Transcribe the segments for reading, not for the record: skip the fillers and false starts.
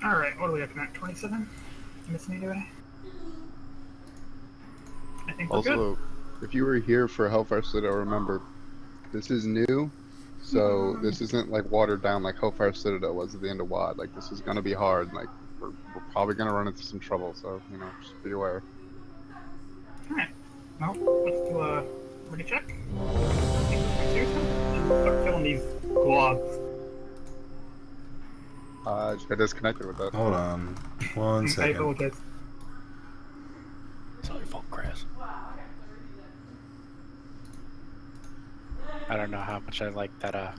Alright, what are we looking at? 27? Missing anybody? I think we're good. Also, if you were here for Hellfire Citadel, remember, this is new, so this isn't like watered down like Hellfire Citadel was at the end of WoD. Like, this is gonna be hard. Like, we're probably gonna run into some trouble, so, you know, just be aware. Alright. Well, let's do a ready check. Start killing these globs. Just got disconnected with that. Hold on. One I second. apologize. It's all your fault, Chris. I don't know how much I like that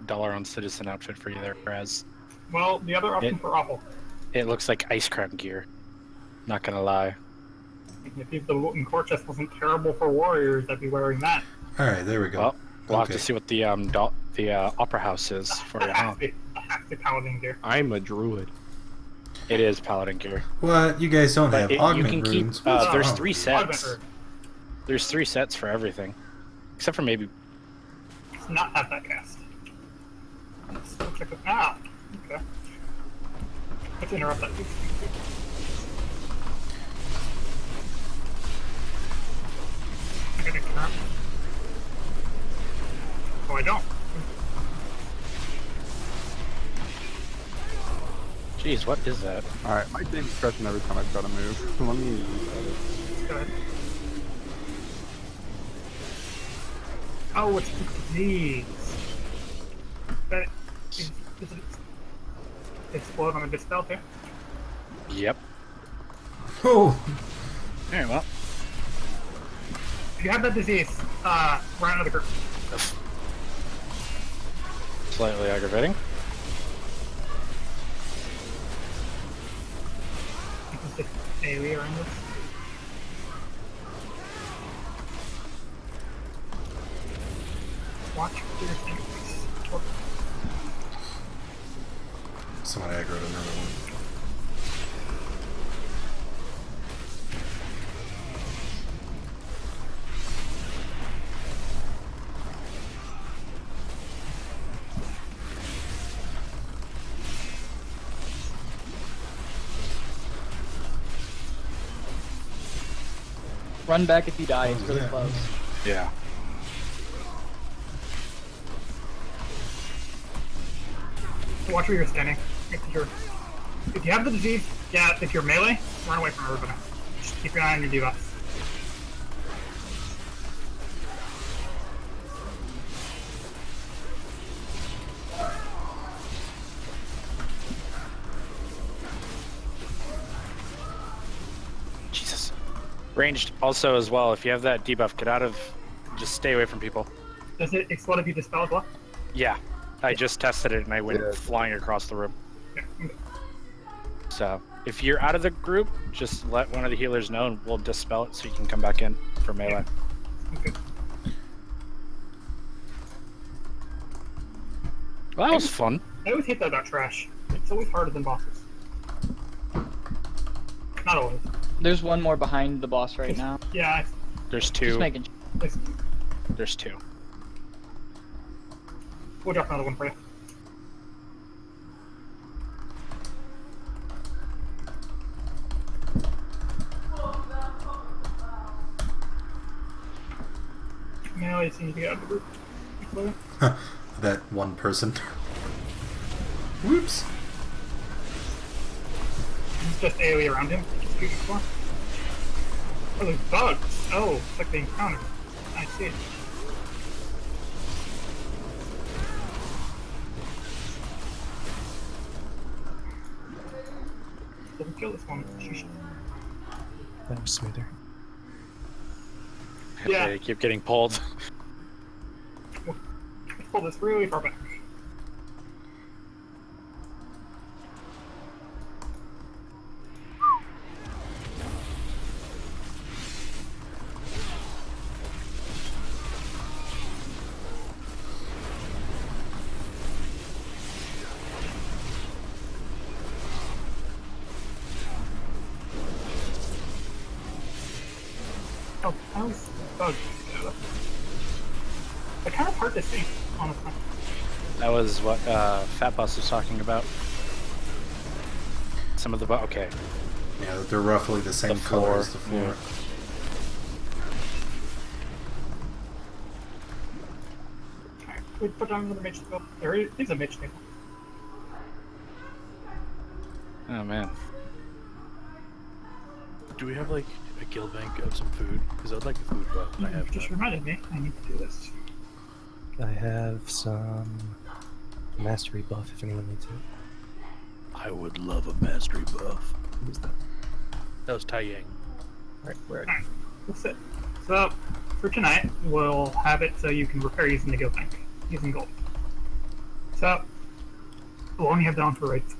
dollar on citizen outfit for you there, Raz. Well, the other options were awful. It looks like ice cream gear. Not gonna lie. If the Wooten Core Chest wasn't terrible for warriors, I'd be wearing that. Alright, there we go. Well, we'll Okay. have to see what the Opera House is for you, huh? I have to paladin gear. I'm a druid. It is paladin gear. What? You guys don't have You augment can keep. runes? There's Oh. 3 Augment sets. rune. There's 3 sets for everything, except for maybe. Let's not have that cast. Let's go check it out. Okay. Let's interrupt that. I gotta interrupt. Oh, I don't. Jeez, what is that? Alright, my game's crashing every time I try to move. Let me reset it. Go ahead. Oh, it's the disease. But is it explode on a dispel too? Yep. Oh! Alright, well. If you have that disease, run out of the group. Slightly aggravating. It's just AoE around this. Watch for your enemies. Someone aggroed another one. Run back if you die, it's really yeah. close. Yeah. Watch where you're standing. If you have the disease, yeah, if you're melee, run away from everybody. Just keep your eye on your debuffs. Jesus. Ranged also as well. If you have that debuff, get out of. Just stay away from people. Does it explode if you dispel as well? Yeah. I just tested it and I went Yeah. flying across the room. Yeah. Okay. So if you're out of the group, just let one of the healers know and we'll dispel it so you can come back in for melee. Okay. Well, that was fun. I always hate that about trash. It's always harder than bosses. Not always. There's one more behind the boss right now. Yeah, There's Just 2. making There's 2. we'll drop another one for you. Now I just need to get out of the group. Clear. That one person. Whoops! It's just AoE around him. Just shoot for. Oh, there's bugs. Oh, it's like the encounter. I see it. Doesn't kill this one. Sheesh. That was smoother. Yeah. They keep getting pulled. Let's pull this really far back. Oh, how's bugs? They're kind of hard to see, honestly. That was what Fat Boss was talking about. some of the... Okay. Yeah, they're roughly the same The color floor. as the floor. Yeah. Alright, we put down another mage table. There is a mage table. Oh, man. Do we have like a guild bank of some food? Because I'd like a food buff. And I You have just none. reminded me. I need to do this. I have some mastery buff if anyone needs it. I would love a mastery buff. Who's that? That was Tai Yang. Alright, where are you? Alright, that's it. So, for tonight, we'll have it so you can repair using the guild bank, using gold. So, we'll only have down for raids.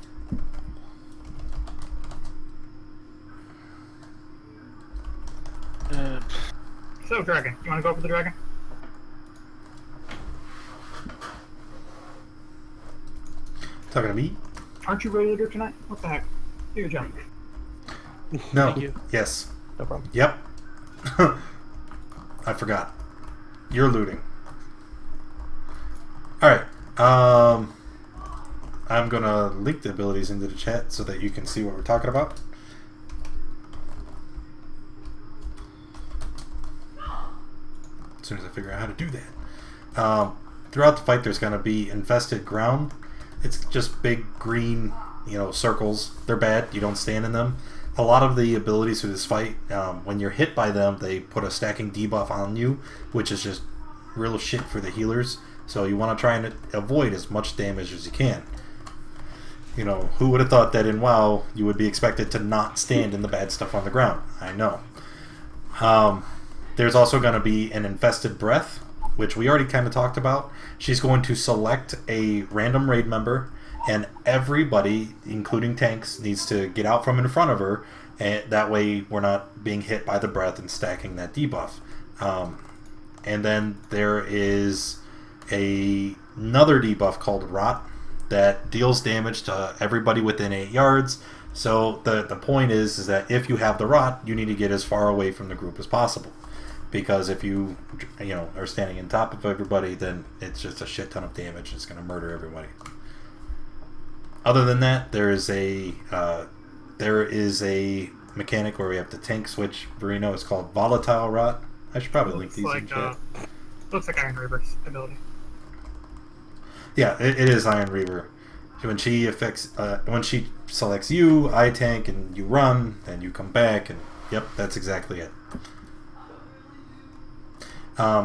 So, dragon. You want to go over the dragon? Talking to me? Aren't you ready to do tonight? What the heck? Do your jump. No. Thank you. Yes. No problem. Yep. I forgot. You're looting. Alright. I'm gonna link the abilities into the chat so that you can see what we're talking about. As soon as I figure out how to do that. Throughout the fight there's gonna be infested ground. It's just big green, circles. They're bad. You don't stand in them. A lot of the abilities for this fight, when you're hit by them, they put a stacking debuff on you, which is just real shit for the healers. So you want to try and avoid as much damage as you can. Who would have thought that in WoW you would be expected to not stand in the bad stuff on the ground? I know. There's also going to be an infested breath, which we already kind of talked about. She's going to select a random raid member, and everybody, including tanks, needs to get out from in front of her, and that way we're not being hit by the breath and stacking that debuff. And then there is another debuff called Rot that deals damage to everybody within 8 yards. So the point is that if you have the Rot, you need to get as far away from the group as possible. Because if you are standing on top of everybody, then it's just a shit ton of damage. It's going to murder everybody. Other than that, there is a mechanic where we have the tank switch. Verino is called Volatile Rot. I should probably link these in chat. Looks like Iron Reaver's ability. Yeah, it is Iron Reaver. When she selects you, I tank, and you run, and you come back, and yep, that's exactly it.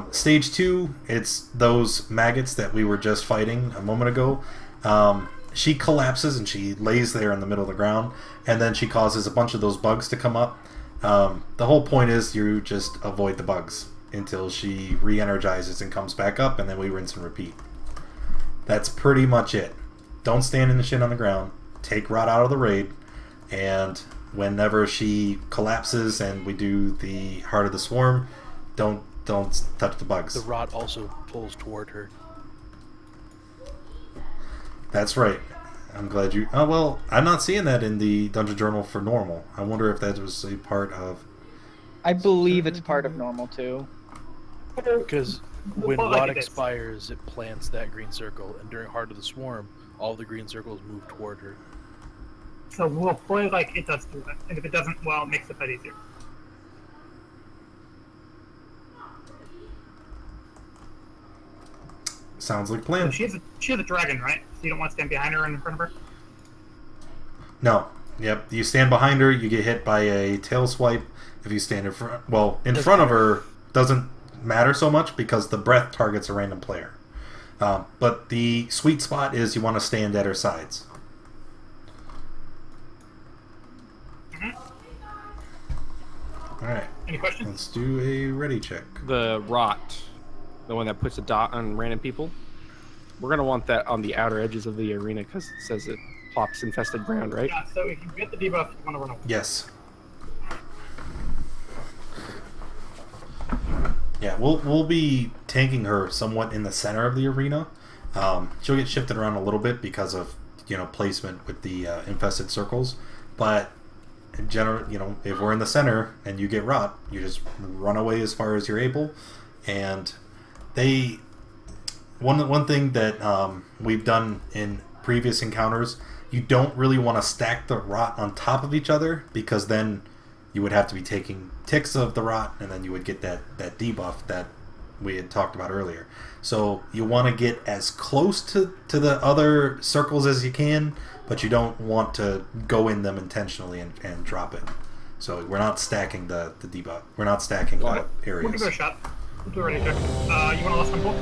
Stage 2, it's those maggots that we were just fighting a moment ago. She collapses and she lays there in the middle of the ground, and then she causes a bunch of those bugs to come up. The whole point is you just avoid the bugs until she re-energizes and comes back up, and then we rinse and repeat. That's pretty much it. Don't stand in the shit on the ground. Take Rot out of the raid, and whenever she collapses and we do the Heart of the Swarm, don't touch the bugs. The rod also pulls toward her. That's right. I'm glad you... Oh, well, I'm not seeing that in the Dungeon Journal for normal. I wonder if that was a part of... I believe it's part of normal too. Because when Well, like rod it is. expires, it plants that green circle, and during Heart of the Swarm, all the green circles move toward her. So we'll play like it does do that, and if it doesn't, well, it makes the fight easier. Sounds like a So plan. she has a dragon, right? So you don't want to stand behind her and in front of her? No. Yep. You stand behind her, you get hit by a tail swipe. If you stand in front... Well, in front of her doesn't matter so much because the breath targets a random player. But the sweet spot is you want to stand at her sides. Alright. Any questions? Let's do a ready check. The rot, the one that puts a dot on random people. We're gonna want that on the outer edges of the arena because it says it pops infested ground, right? Yeah, so if you get the debuff, you want to run away. Yes. Yeah, we'll be tanking her somewhat in the center of the arena. She'll get shifted around a little bit because of placement with the infested circles, but in general, if we're in the center and you get rot, you just run away as far as you're able. And one thing that we've done in previous encounters You don't really want to stack the rot on top of each other, because then you would have to be taking ticks of the rot, and then you would get that debuff that we had talked about earlier. So you want to get as close to the other circles as you can, but you don't want to go in them intentionally and drop it. So we're not stacking the debuff. We're not stacking the areas. We'll give it a shot. We'll do a ready check. You want to last temple?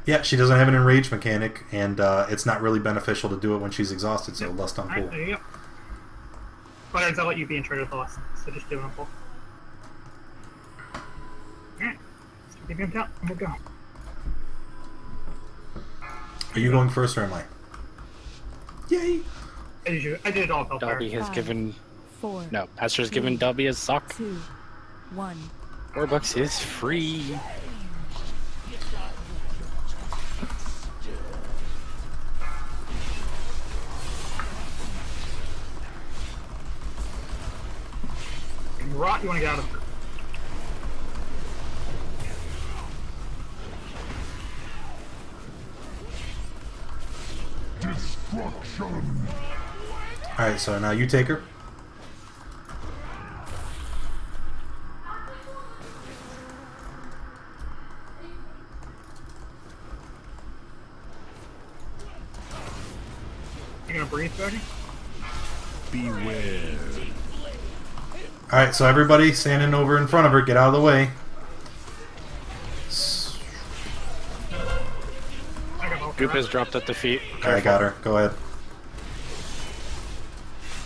Yeah, she doesn't have an enrage mechanic, and it's not really beneficial to do it when she's exhausted, so lust on pull. Alright, there you go. But I'll let you be in charge of the last, so just do it on pull. Alright, let's give him down, and we'll go. Are you going first, or am I? Yay! I did it all Hellfire. Dobby has 5, given... 4, No, Pastor's 3, given Dobby a sock. 2, 1. $4 is free. Rot, you want to get out of the group. Alright, so now you take her. You gonna breathe, Bernie? Beware. Alright, so everybody standing over in front of her, get out of the way. I got Goop has dropped at the feet. I got her. Go ahead.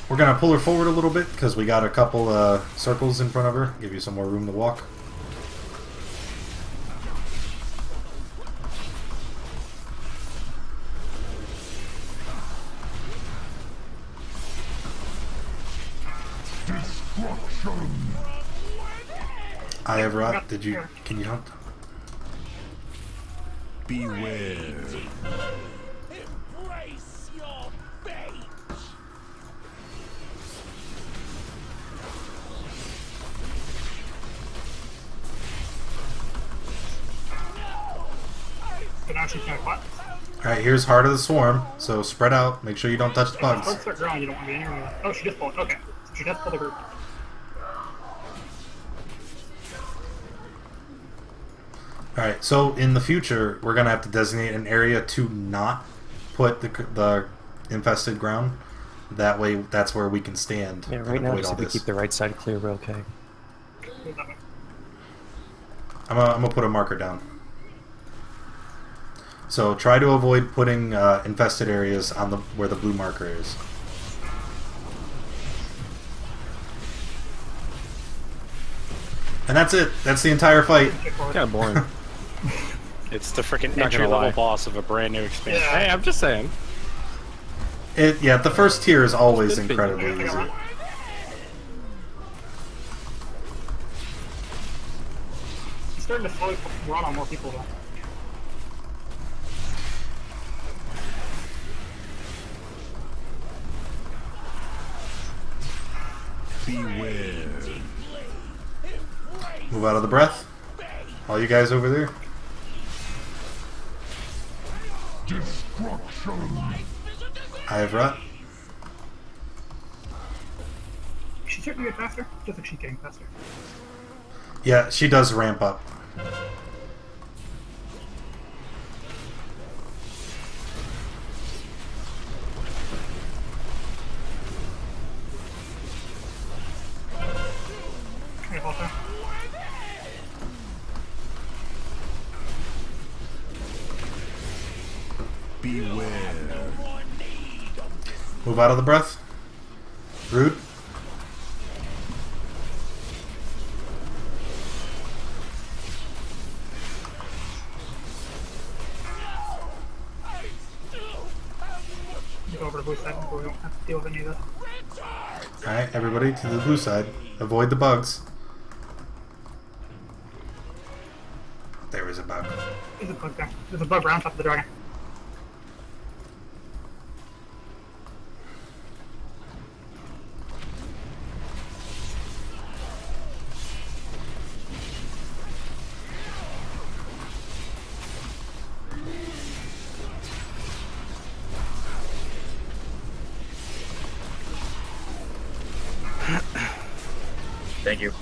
We're gonna pull her forward a little bit because we got a couple circles in front of her. Give you some more room to walk. I have rot. Did you? Can you help? Beware. Embrace your fate. But now she's gonna cut. Alright, here's Heart of the Swarm. So spread out. Make sure you don't touch the bugs. Bugs start growing, you don't want to be anywhere. Oh, she just pulled. Okay. So she just pulled the group. Alright, so in the future, we're going to have to designate an area to not put the infested ground. That way, that's where we can stand. Yeah, and right now, avoid just all if we this. keep the right side clear, we're okay. I'm gonna put a marker down. So try to avoid putting infested areas on where the blue marker is. And that's it. That's the entire fight. Kind of boring. It's the freaking Not gonna entry-level lie. boss of a brand new expansion. Hey, I'm just saying. Yeah, the first tier is always Good incredibly figure. easy. He's starting to slowly run on more people though. Beware. Move out of the breath. All you guys over there. Destruction. I have rot. She's starting to get faster. Just like she's getting faster. Yeah, she does ramp up. Okay, hold on. Beware. Move out of the breath. Rude. Go over to the blue side so we don't have to deal with any of this. Alright, everybody to the blue side. Avoid the bugs. There is a bug. There's a bug there. There's a bug around top of the dragon. Thank you.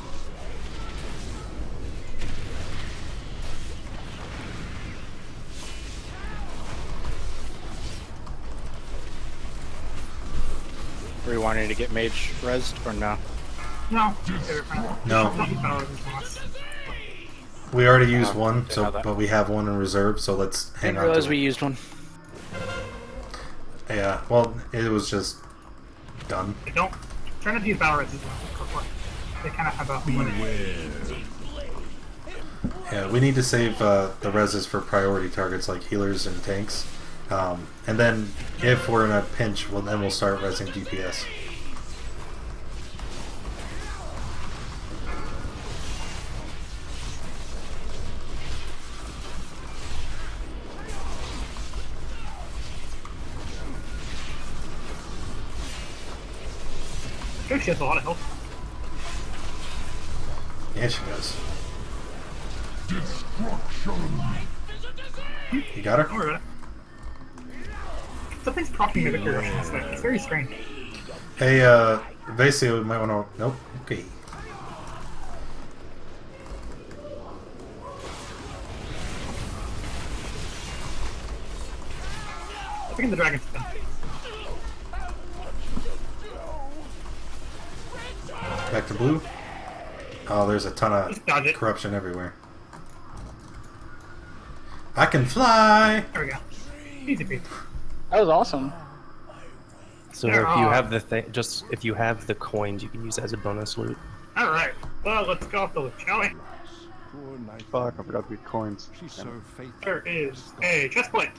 Were you wanting to get mage rezzed or no? No. No. We already used one, didn't so know that. but we have one in reserve, so let's hang Didn't on realize to we it. used one. Yeah, well, it was just done. Don't try not to use battle res as well. They kind of have a limit. Yeah, we need to save the reses for priority targets like healers and tanks. And then if we're in a pinch, then we'll start resing DPS. She has a lot of health. Yeah, she does. You got her? Don't worry about it. Something's propping the victory rush this way. It's very strange. Hey, Vasio, we might want to... Nope. Okay. I think the dragon's done. Back to blue. Oh, there's a ton Just of dodge it. corruption everywhere. I can fly! There we go. Easy peasy. That was awesome. So There if you are. have the if you have the coins, you can use that as a bonus loot. Alright. Well, let's go off the loop, shall we? Fuck, I forgot to get coins. There is a chest plate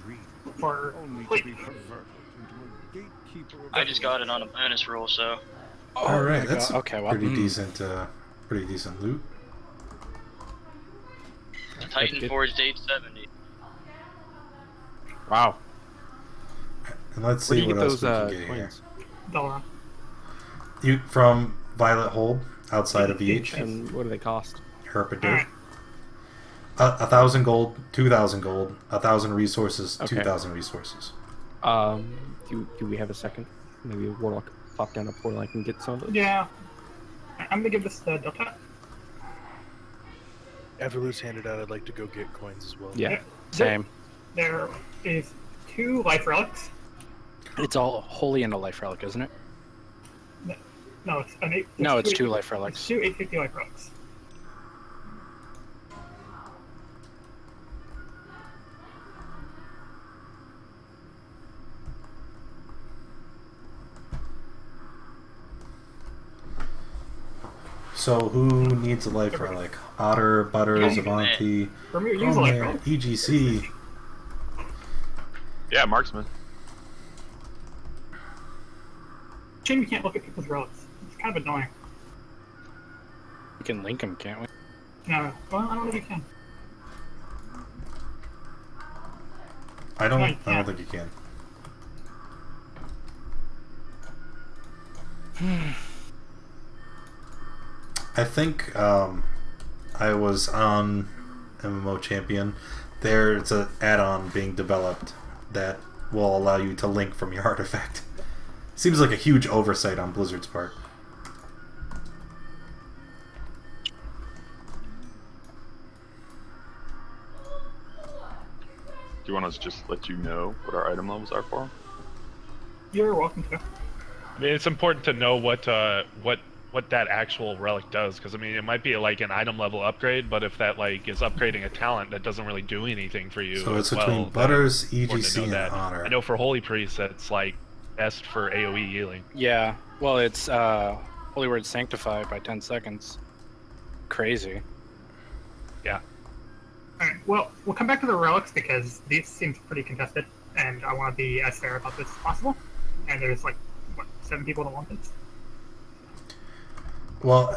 for plate. I just got it on a bonus roll, so. All right, my that's God. Okay, well, pretty decent loot. Titan Forged 870. Wow. And let's Where do see you what get else those we can get coins? Dollar. here. You from Violet Hold outside of VH. And what do they cost? Herpa Alright. Dirt. 1,000 gold, 2,000 gold, 1,000 resources, Okay. 2,000 resources. Do we have a second? Maybe a warlock pop down a portal. I can get some of those. Yeah. I'm gonna give this the Delta. After loot's handed out, I'd like to go get coins as well. Yeah. Same. There is 2 life relics. It's all wholly in a life relic, isn't it? No, it's an 8. No, it's 2 life It's relics. 2 850 life relics. So who needs a life relic? Otter, Butters, Avanti, Remember, use a life Romer, relic. EGC. Yeah, marksman. Shame you can't look at people's relics. It's kind of annoying. We can link them, can't we? No, well, I don't know if you can. I No, you don't can't. think you can. I think I was on MMO Champion. There's an add-on being developed that will allow you to link from your artifact. Seems like a huge oversight on Blizzard's part. Do you want us to just let you know what our item levels are for 'em? You're welcome to. I mean, it's important to know what that actual relic does, because I mean, it might be like an item level upgrade, but if that like is upgrading a talent, that doesn't really do anything for you. So it's as between well, Butters, then it's important to EGC, know and that. Honor. I know for Holy Priest, that's like best for AOE healing. Yeah. Well, it's Holy Word Sanctify by 10 seconds. Crazy. Yeah. Alright, well, we'll come back to the relics because these seems pretty contested, and I want to be as fair about this as possible. And there's like, what, 7 people that want this? Well,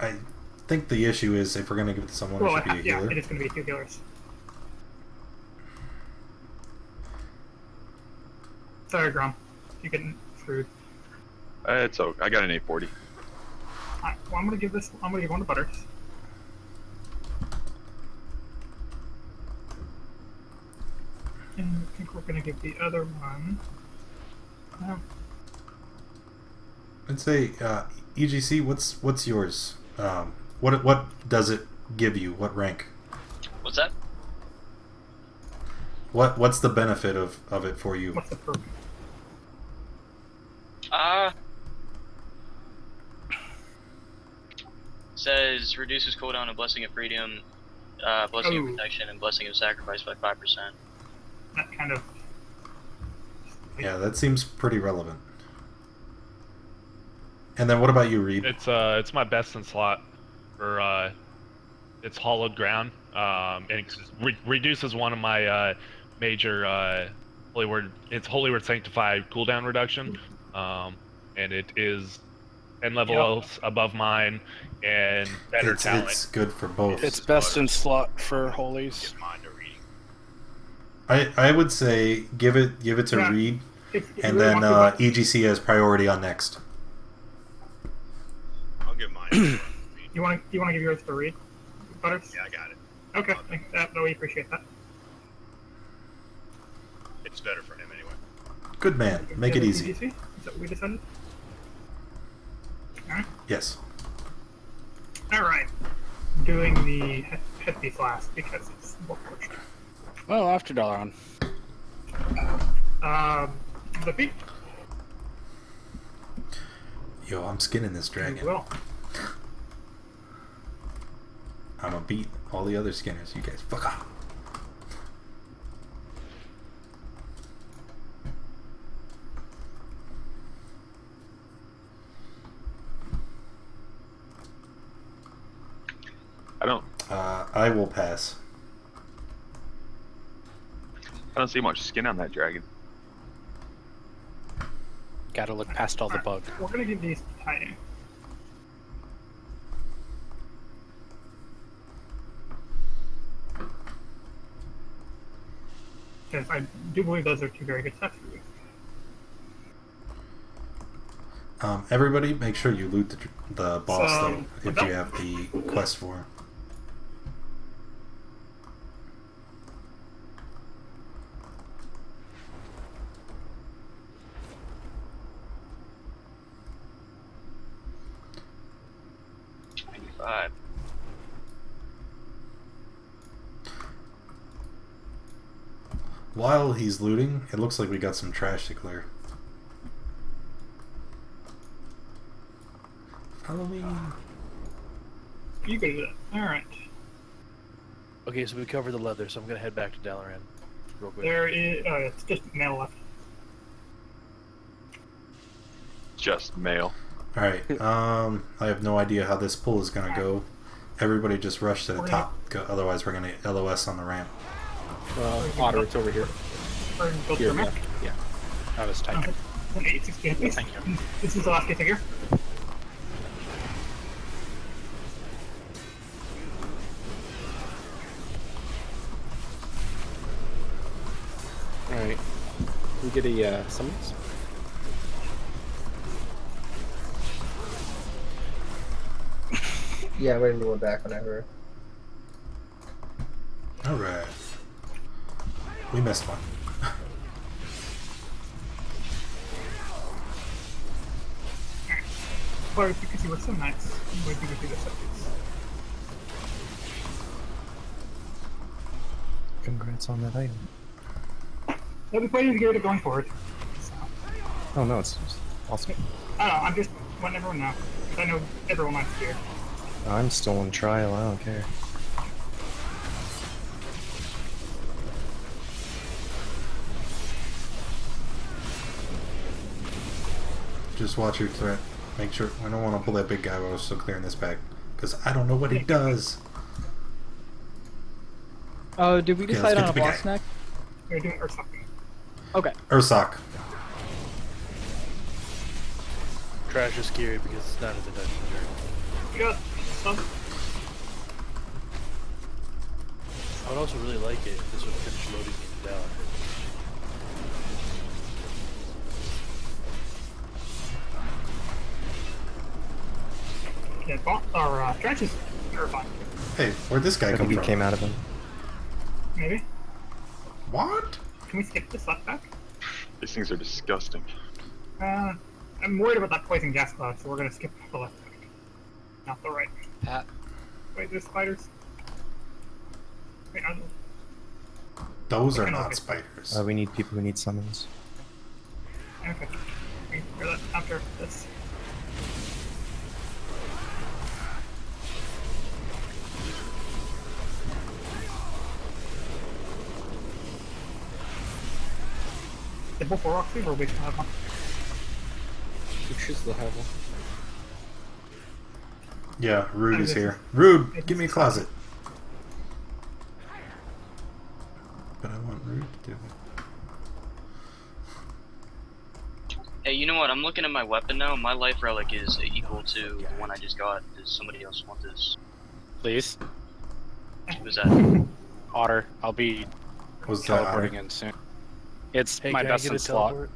I think the issue is if we're going to give it to someone, Well, it should be a yeah, healer. it is going to be 2 healers. Sorry, Grom. You're getting screwed. It's okay. I got an 840. Alright, well, I'm going to give one to Butters. And I think we're going to give the other one... I'd say EGC. What's yours? What does it give you? What rank? What's that? What's the benefit of it for you? What's the perk? Says reduces cooldown of Blessing of Freedom, Blessing of Protection, and Blessing of Sacrifice by 5%. That kind of. Yeah, that seems pretty relevant. And then what about you, Reed? It's my best in slot for it's hollowed ground. And it reduces one of my major holy word. It's holy word sanctified cooldown reduction. And it is 10 levels above mine and better talent. It's good for both. It's best in slot for holies. I would say give it to Reed, and then EGC has priority on next. I'll give mine. You want to give yours to Reed? Butters? Yeah, I got it. Okay, no, we appreciate that. It's better for him anyway. Good man. Make it easy. Is that what we decided? Alright. Yes. Alright. Doing the hefty flask because it's more pushed. Well, after Dalaran. The beat. Yo, I'm skinning this dragon. Well. I'm gonna beat all the other skinners. You guys fuck off. I don't. I will pass. I don't see much skin on that dragon. Gotta look past all the bugs. We're gonna give these to Titan. Because I do believe those are two very good sets for you. Everybody, make sure you loot the boss So, though, if you have the quest for him. While he's looting, it looks like we got some trash to clear. Follow me. You go do that. Alright. Okay, so we covered the leather, so I'm gonna head back to Dalaran real quick. There is. It's just mail left. Just mail. Alright, I have no idea how this pull is gonna go. Everybody just rush to the top, otherwise we're gonna LOS on the ramp. Otter, it's over here. Here, yeah. Yeah. That was tight. An 860 please. Thank you. This is the last figure. Alright. Can we get a summons? Yeah, we're gonna go back whenever. Alright. We missed one. Or because you were so nice, you would do this at least. Congrats on that item. I'll be planning to get it going forward. So. Oh no, it's awesome. I don't know, I'm just letting everyone know. I know everyone likes gear. I'm still on trial, I don't care. Just watch your threat. Make sure. I don't want to pull that big guy while we're still clearing this back. Because I don't know what he does. Oh, did we decide on a big boss guy. next? We're doing Ursoc. Okay. Ursoc. Trash is scary because it's not in the dungeon journey. We got some. I would also really like it if this would finish loading into Dalaran. Yeah, Trash is terrifying. Hey, where'd this guy come He from? came out of him. Maybe. What? Can we skip this left back? These things are disgusting. I'm worried about that poison gas cloud, so we're gonna skip the left back. Not the right. Pat. Wait, there's spiders. Wait, no. Those are Okay, not okay. spiders. We need people who need summons. Okay. Wait, for that after this. Did both Roxy or we still have one? We should still have one. Yeah, Rude is here. Rude, give me a closet. But I want Rude to do it. Hey, you know what? I'm looking at my weapon now. My life relic is equal to the one I just got. Does somebody else want this? Please. Who's that? Otter. I'll be Was that teleporting in soon. It's Hey, my can I best get in a slot. teleport?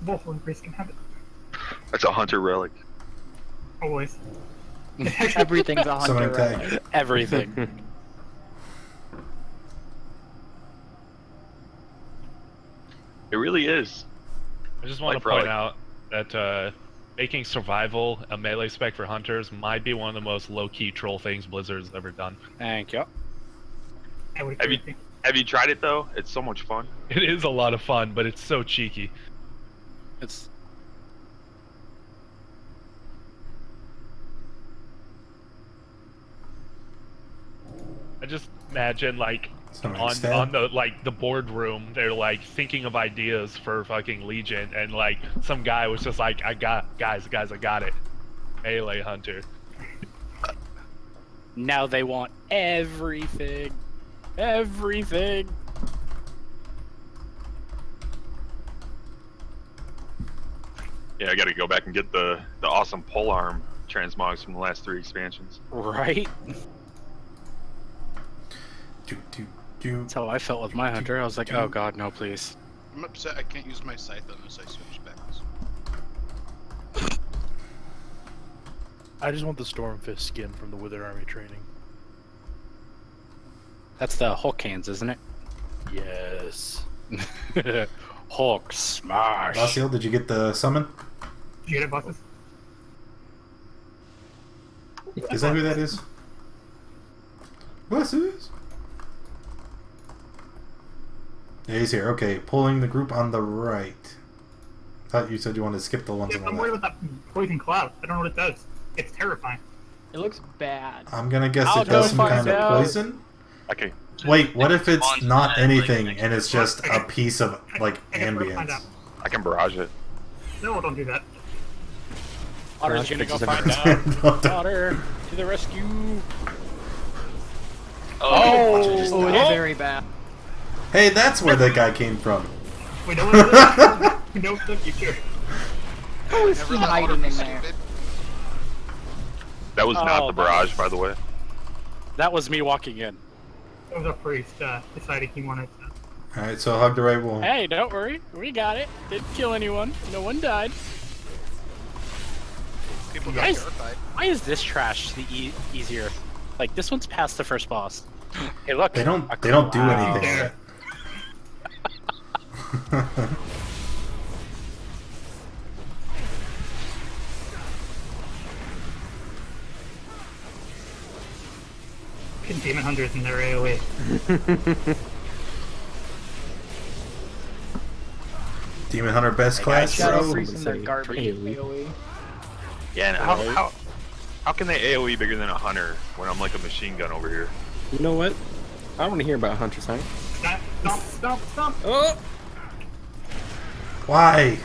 Both of them can have it. That's a hunter relic. Always. Everything's a Somebody hunter. tag. Right? Everything. It really is. I just want Life to point relic. out that making survival a melee spec for hunters might be one of the most low-key troll things Blizzard's ever done. Thank you. I would Have you agree. have you tried it though? It's so much fun. It is a lot of fun, but it's so cheeky. It's I just imagine like Somebody on the boardroom, they're like thinking of ideas for fucking Legion, and like some guy was just like, I got it, melee hunter. now they want everything. Everything. Yeah, I got to go back and get the awesome polearm transmogs from the last 3 expansions. Right? That's how I felt with my hunter. I was like, oh god, no, please. I'm upset I can't use my scythe unless I switch backs. I just want the Stormfist skin from the Withered Army training. That's the Hulk hands, isn't it? Yes. Hulk smash. Laciel, did you get the summon? Did you get it, bosses? Is that who that is? Bosses? Yeah, he's here. Okay, pulling the group on the right. Thought you said you wanted to skip the ones Yeah, on the I'm worried left. about that poison cloud. I don't know what it does. It's terrifying. It looks bad. I'm gonna guess I'll it does go some find kind of out. poison. Okay. Wait, what if it's not anything and it's just a piece of like ambience? I can barrage it. No, don't do that. Otter's gonna go fixes find everything. out. Otter, to the rescue. Oh, it's very bad. Hey, that's where that guy came from. We know what it is. We know it's the future. How is he hiding in there? That was not Oh, the barrage, by the way. That was me walking in. It was a priest deciding he wanted to. Alright, so hug the right will. Hey, don't worry. We got it. Didn't kill anyone. No one died. People Why got is, terrified. why is this trash the easier? Like, this one's past the first boss. Hey, look. They don't a do cloud. anything with it. Demon hunters in their AoE. Demon Hunter best class, Shadow bro. Priest in their garbage AoE. Yeah, and how can they AoE bigger than a hunter when I'm like a machine gun over here? You know what? I want to hear about Hunter's Hunt. Stop. Oh! Why?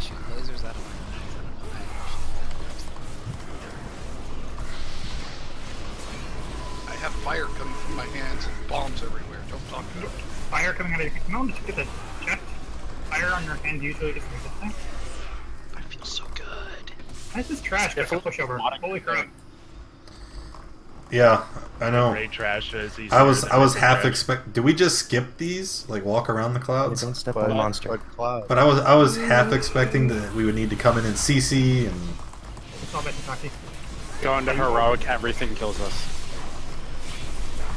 Shoot lasers out of I have fire coming from my hands and bombs everywhere. Don't talk about it. Fire coming out of your hand. No, just get the chest. Fire on your hand usually is a good thing. I feel so good. This is trash. Got a pushover. Holy crap. Yeah, I know. Raid trash is easier I was than half trash. expect. Did we just skip these? Like walk around the clouds? Don't step on the monster. But I was half expecting that we would need to come in and CC and. It's all about Kentucky. Going to heroic, everything kills us.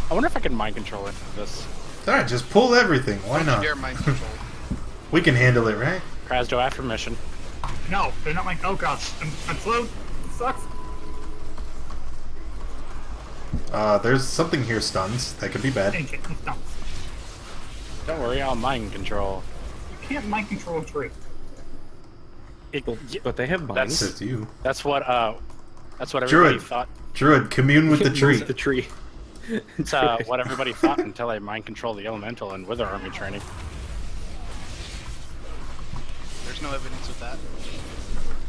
I wonder if I can mind control it. This. Alright, just pull everything. Why Don't you not? dare mind control. We can handle it, right? Krasdo after mission. No, they're not like. Oh gosh, I'm slow. It sucks. There's something here stuns. That could be bad. Don't worry, I'll mind control. You can't mind control a tree. But they have binds. That's you. That's what everybody thought. Druid, commune with the tree. The tree. It's what everybody thought until I mind control the elemental in Wither Army training. There's no evidence of that.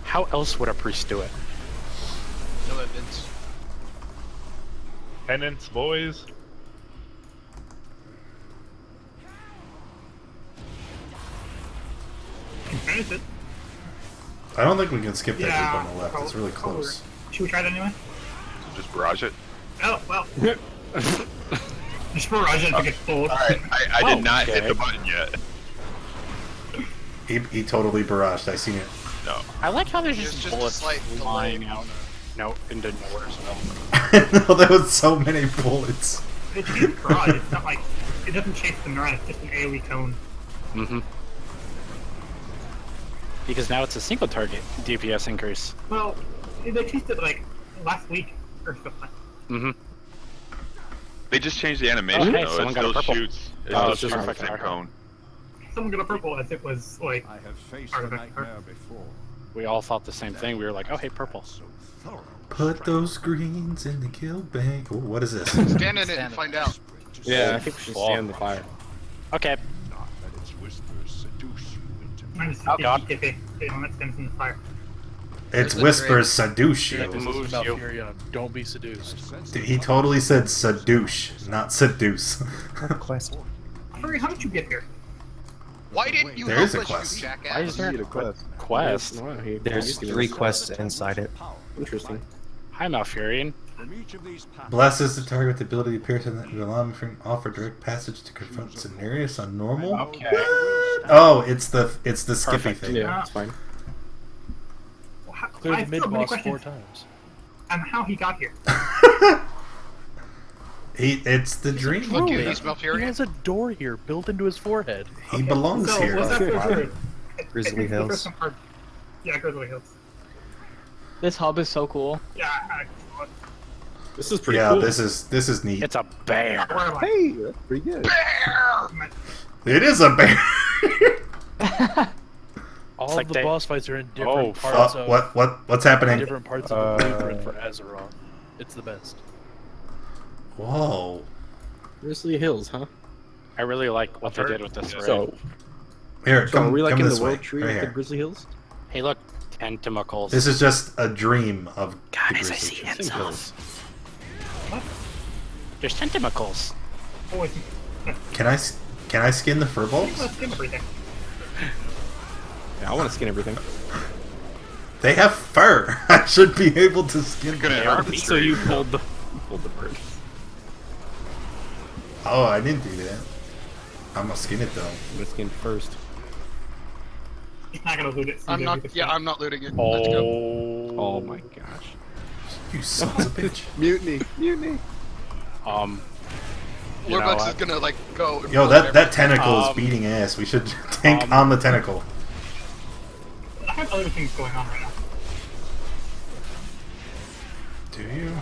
How else would a priest do it? No evidence. Penance, boys. I don't think we can skip that Yeah, group on the left. It's really close. Should we try it anyway? Just barrage it. Oh, well. Just barrage it to get full. I did not hit the button yet. He totally barraged. I seen it. No. I like how there's There's just just a bullets slight flying delay. out. No, into nowhere. No, there was so many bullets. It's just barrage. It's not like it doesn't chase them around. It's just an AoE cone. Mm-hmm. Because now it's a single target DPS increase. Well, they chased it like last week or something. Mm-hmm. They just changed the animation hey, though. someone It got a still purple. shoots. It Oh, still it's shoots just the perfect. same cone. Someone got a purple as it was like. I have faced a nightmare before. We all thought the same thing. We were like, oh, hey, purple. Put those greens in the kill bank. Ooh, what is this? Stand in it and find out. Yeah, I think we should stand in the fire. Okay. Not that its whispers seduce you into I'm just Oh, God. They don't let them in the fire. It's There's a whispers seduce Yeah, you. this is moves you. Malfurion. Don't be seduced. He totally said seduce, not seduce. Quest. Hurry, how did you get here? Why didn't you There help is a us, quest. you jackass? Why is there a quest? Wow, he- There's 3 quests inside it. Interesting. Hi, Malfurion. from each of these paths. Blesses the target with the ability to appear to allow him to offer direct passage to confront Cenarius on normal. Okay. Oh, it's the skippy Perfect. thing. Yeah, it's fine. Clear I the still have many mid-boss 4 questions times. on how he got here. It's the dream Look world. at these He Malfurion. has a door here built into his forehead. He belongs So, here. what's that for Druid? Grizzly It's the Hills. first one part. Yeah, Grizzly Hills. This hub is so cool. Yeah, This is pretty Yeah, cool. this is neat. It's a bear. where am I? Hey, that's pretty good. It is a bear. All like of the they- boss fights are in Oh, different parts of What's happening? different parts of the blueprint for Azeroth. It's the best. Whoa. Grizzly Hills, huh? I really like what they did with this. So, Here, so come, are we like come in this the way. world tree Right with the here. Grizzly Hills? Hey, look, tentacles. This is just a dream of the Guys, I Grizzly see Hills. insults. There's tentacles. Oh, it's Can I skin the furbolgs? let's do everything. Yeah, I want to skin everything. They have fur. I should be able to skin Gonna them. arbitrate. So you pulled the bird. Oh, I didn't do that. I'm gonna skin it though. I'm gonna skin first. He's not gonna loot it. so I'm you not. can Yeah, see. I'm not looting it. Let's go. Oh my gosh. You son of a bitch. Mutiny, mutiny. You know, Lorbex is gonna like go. And Yo, pull that tentacle is Um, beating ass. We should tank on the tentacle. I have other things going on right now. Do you?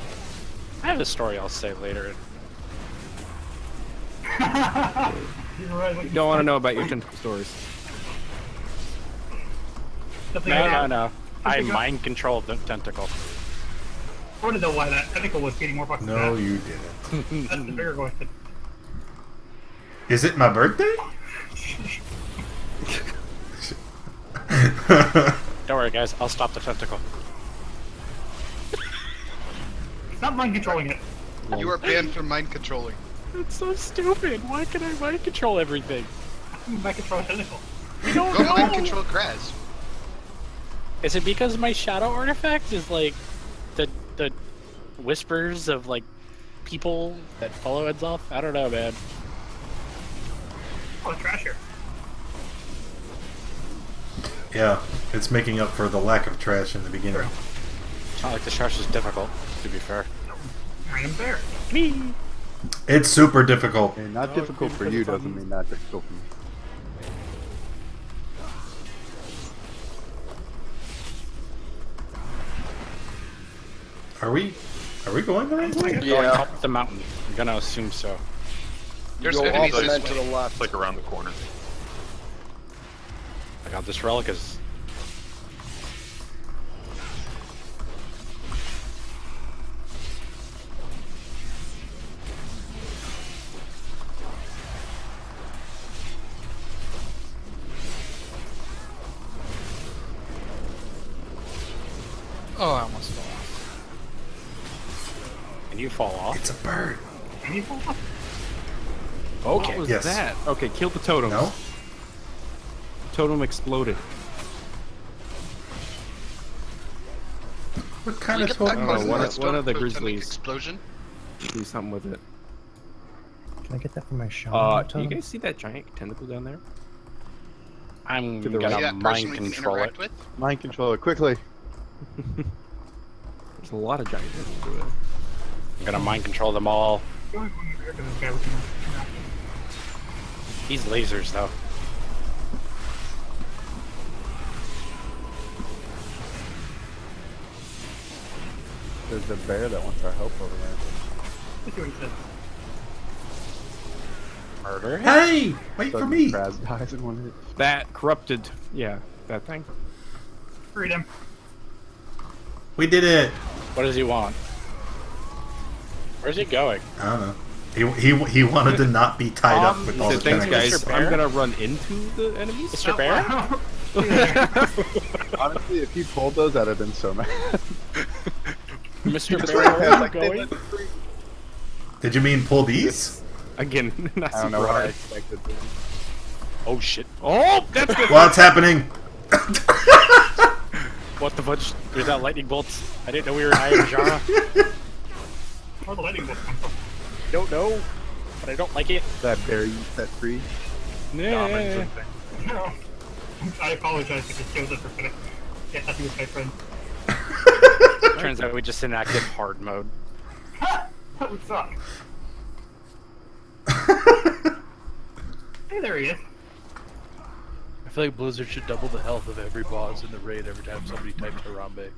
I have a story I'll say later. Don't want to know about your tentacle stories. No. I mind control the tentacle. I want to know why that tentacle was getting more bucks. No, than you didn't. That's the bigger question. Is it my birthday? Don't worry, guys. I'll stop the tentacle. Stop mind controlling it. You are banned from mind controlling. That's so stupid. Why can I mind control everything? Mind control a tentacle. Go mind control Kraz. Is it because my shadow artifact is like the whispers of like people that follow heads off? I don't know, man. Oh, trash here. Yeah, it's making up for the lack of trash in the beginning. It's not like the trash is difficult, to be fair. Random bear. Me. It's super difficult. And not difficult for you doesn't mean not difficult for me. Are we going the right way? Going up the mountain. I'm gonna assume so. There's Go enemies off this and then to way. the left. It's like around the corner. I got this relic is. Oh, I almost fell off. Can you fall off? It's a bird. Can you fall off? Okay. What was Yes. that? Okay, kill the totem. No? Totem exploded. What kind Look of at that totem? Oh, button. one That's of the totemic grizzlies. Explosion. Do something with it. Can I get that from my shaman? Do you totem? guys see that giant tentacle down there? I'm To the gonna See that person mind we can control it. interact with? Mind control it quickly. There's a lot of giant tentacles over there. I'm gonna mind control them all. The only one weird is this guy we can interact with. These lasers, though. There's a bear that wants our help over there. Let's see what he says. Murder. Hey! Wait for me! Kraz dies in one hit. That corrupted. Yeah, that thing. Freedom. We did it! What does he want? Where's he going? I don't know. He wanted to not be tied up with all So the thanks, tentacles. guys. I'm gonna run into the enemies. Mr. Bear? Honestly, if you pulled those, I'd have been so mad. Mr. Just Bear, right where past, are you like, going? Did you mean pull these? Again, not I don't know what I surprised. expected. Oh shit. Oh, that's good. What's happening? What the fudge? There's that lightning bolts. I didn't know we were in Ayajara. Where the lightning bolts come from? Don't know, but I don't like it. That bear you set free. Nah. No. I apologize if it shows up for a minute. Yeah, I think it's my friend. Turns out we just enacted hard mode. That would suck. Hey, there he is. I feel like Blizzard should double the health of every boss in the raid every time somebody types Harambe.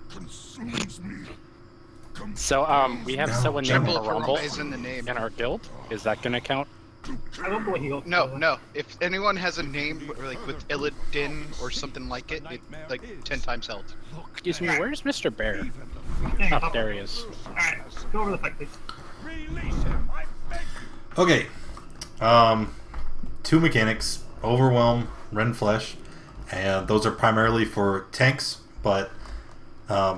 So, we have someone named Triple Harambe Harambe is in the name. in our guild. Is that gonna count? I love the way he looks. No, no. If anyone has a name like with Illidan or something like it, like 10 times health. Excuse me, where's Mr. Bear? Yeah, Oh, there he is. Alright, go over the fight, please. Okay. Two mechanics, Overwhelm, Rend Flesh, and those are primarily for tanks, but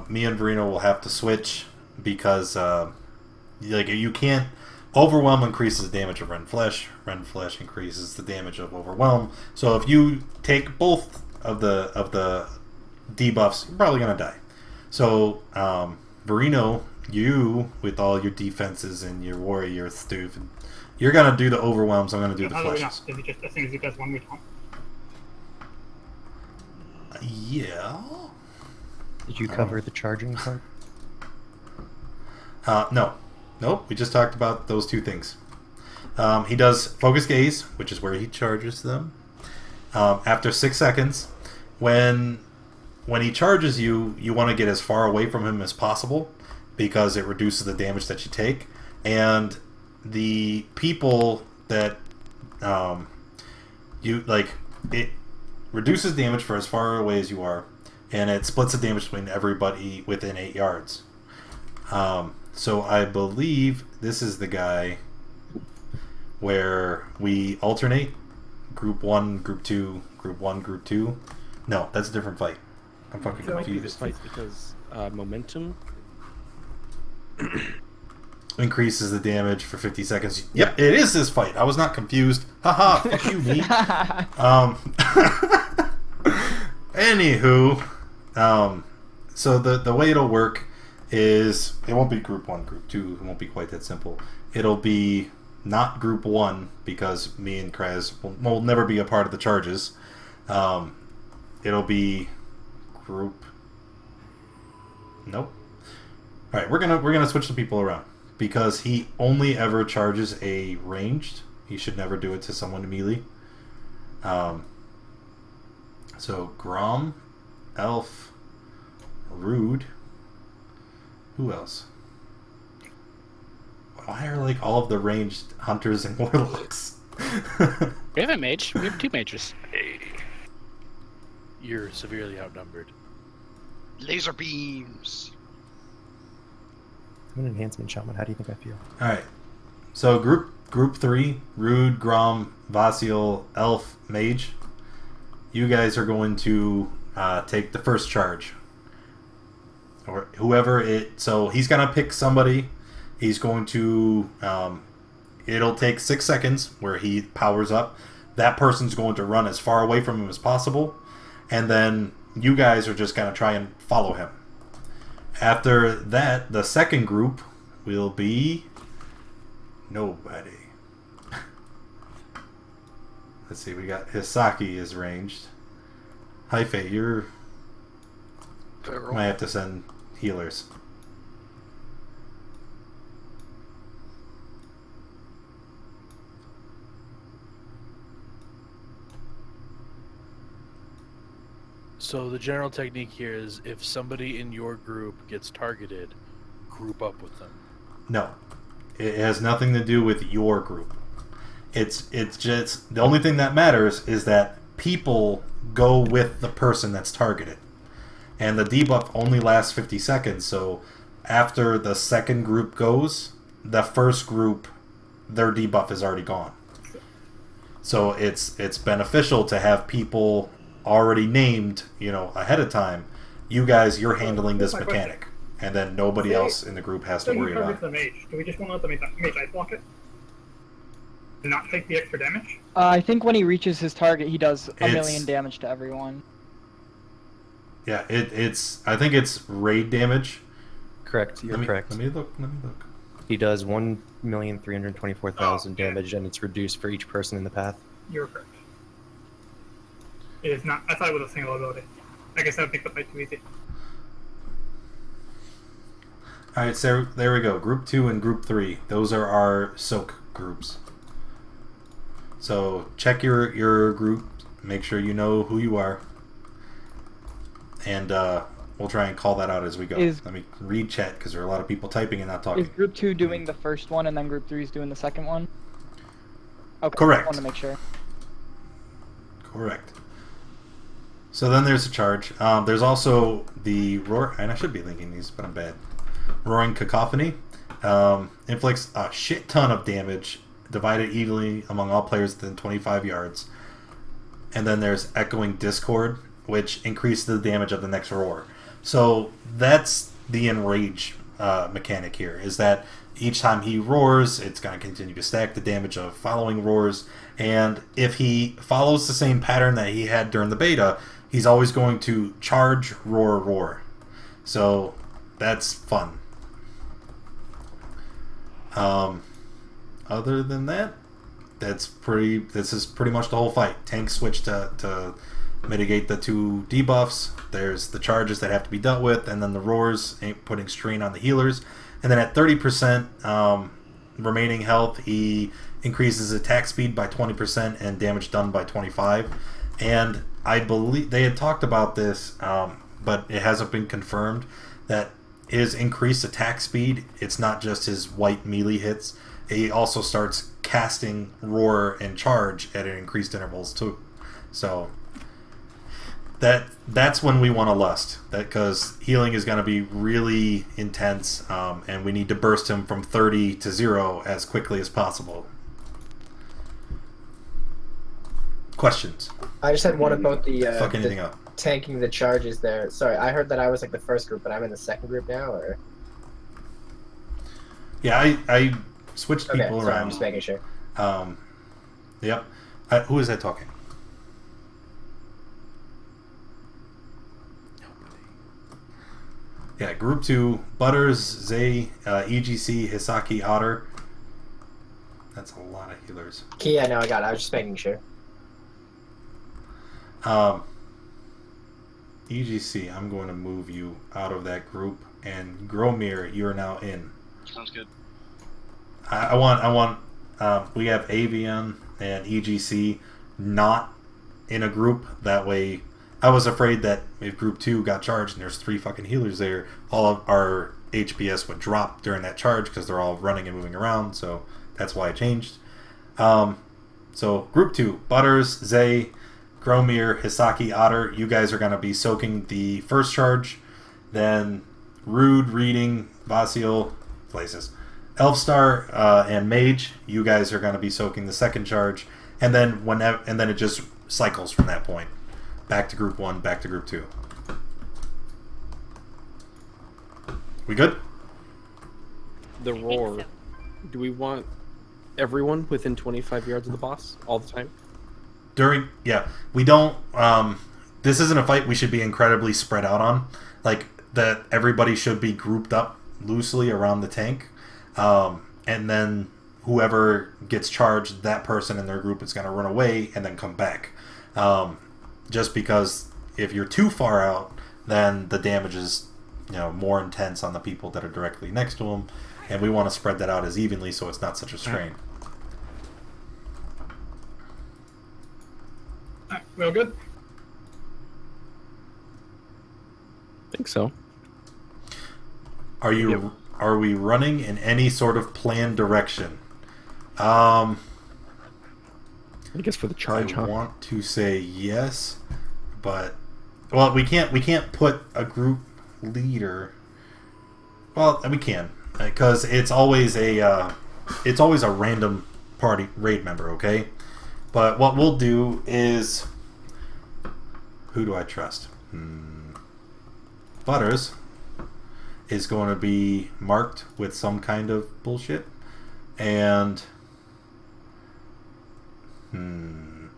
me and Verino will have to switch because like you can't. Overwhelm increases the damage of Rend Flesh increases the damage of Overwhelm. So if you take both of the debuffs, you're probably gonna die. So Verino, you with all your defenses and your warrior stuff, you're gonna do the Overwhelms. I'm gonna do the How do we not? flushes. Does he just, as soon as he does one, we don't? Yeah. Did you cover the charging part? No. Nope, we just talked about those two things. He does Focus Gaze, which is where he charges them. After 6 seconds, when he charges you, you want to get as far away from him as possible because it reduces the damage that you take. And the people that you like, it reduces damage for as far away as you are, and it splits the damage between everybody within 8 yards. So I believe this is the guy where we alternate group 1, group 2, group 1, group 2. No, that's a different fight. I'm fucking It might be confused. this fight because momentum Increases the damage for 50 seconds. Yep, it is this fight. I was not confused. Haha, fuck you, me. Anywho, so the way it'll work is it won't be group 1, group 2. It won't be quite that simple. It'll be not group 1 because me and Kraz will never be a part of the charges. It'll be group. Nope. All right, we're gonna switch the people around because he only ever charges a ranged. He should never do it to someone melee. So Grom, Elf, Rude. Who else? Why are like all of the ranged hunters and warlocks? We have a mage. We have 2 mages. You're severely outnumbered. Laser beams. I'm an enhancement shaman. How do you think I feel? All right. So group 3, Rude, Grom, Vasiel, Elf, Mage. You guys are going to take the first charge. Or whoever it... So he's going to pick somebody. He's going to... it'll take 6 seconds where he powers up. That person's going to run as far away from him as possible. And then you guys are just going to try and follow him. After that, the second group will be... Nobody. Let's see, we got Hisaki is ranged. Hyphae, you're... Might have to send healers. So the general technique here is if somebody in your group gets targeted, group up with them. No. It has nothing to do with your group. It's just... The only thing that matters is that people go with the person that's targeted. And the debuff only lasts 50 seconds, so after the second group goes, the first group, their debuff is already gone. So it's beneficial to have people already named, ahead of time. You guys, you're handling this mechanic. And then nobody else in the group has to worry about it. The mage. Do we just want to let the mage ice block it? And not take the extra damage? I think when he reaches his target, he does a million damage to everyone. Yeah, I think it's raid damage. Correct, you're correct. Let me look. He does 1,324,000 damage, and it's reduced for each person in the path. You're correct. It is not. I thought it was a single ability. I guess that would make the fight too easy. Alright, so there we go. Group 2 and Group 3. Those are our soak groups. So check your group. Make sure you know who you are. And we'll try and call that out as we go. Let me read chat because there are a lot of people typing and not talking. Is Group 2 doing the first one and then Group 3 is doing the second one? Okay, correct. I want to make sure. Correct. So then there's a charge. There's also the roar, and I should be linking these, but I'm bad. Roaring Cacophony inflicts a shit ton of damage, divided evenly among all players within 25 yards. And then there's Echoing Discord, which increases the damage of the next roar. So that's the enrage mechanic here, is that each time he roars, it's going to continue to stack the damage of following roars. And if he follows the same pattern that he had during the beta, he's always going to charge, roar, roar. So that's fun. Other than that, this is pretty much the whole fight. Tanks switch to mitigate the 2 debuffs. There's the charges that have to be dealt with, and then the roars putting strain on the healers. And then at 30% remaining health, he increases attack speed by 20% and damage done by 25%. And I believe they had talked about this, but it hasn't been confirmed, that his increased attack speed, it's not just his white melee hits. He also starts casting roar and charge at increased intervals too. So that's when we want to lust, because healing is going to be really intense, and we need to burst him from 30 to 0 as quickly as possible. Questions? I just had one about the fuck anything up. Tanking the charges there. Sorry, I heard that I was like the first group, but I'm in the second group now, or? Yeah, I switched Okay, people sorry, around. I'm just making sure. Yep. Who is that talking? Yeah, Group 2, Butters, Zay, EGC, Hisaki, Otter. That's a lot of healers. Yeah, no, I got it. I was just making sure. EGC, I'm going to move you out of that group, and Gromir, you're now in. Sounds good. I want we have Avian and EGC not in a group. That way, I was afraid that if Group 2 got charged and there's 3 fucking healers there, all of our HPS would drop during that charge because they're all running and moving around, so that's why I changed. So group 2, Butters, Zay, Gromir, Hisaki, Otter, you guys are going to be soaking the first charge. Then Rude, Reading, Vasiel, places. Elfstar and Mage, you guys are going to be soaking the second charge. And then it just cycles from that point. Back to group 1, back to group 2. We good? The roar. Do we want everyone within 25 yards of the boss all the time? We don't. This isn't a fight we should be incredibly spread out on. Like that, everybody should be grouped up loosely around the tank, and then whoever gets charged, that person in their group is going to run away and then come back. Just because if you're too far out, then the damage is more intense on the people that are directly next to them, and we want to spread that out as evenly so it's not such a strain. Alright, we all good? I think so. Are we running in any sort of planned direction? I guess for the charge, I want to say yes, but we can't put a group leader. Well, we can, because it's always a random party raid member, okay? But what we'll do is, who do I trust? Butters is going to be marked with some kind of bullshit, and I'm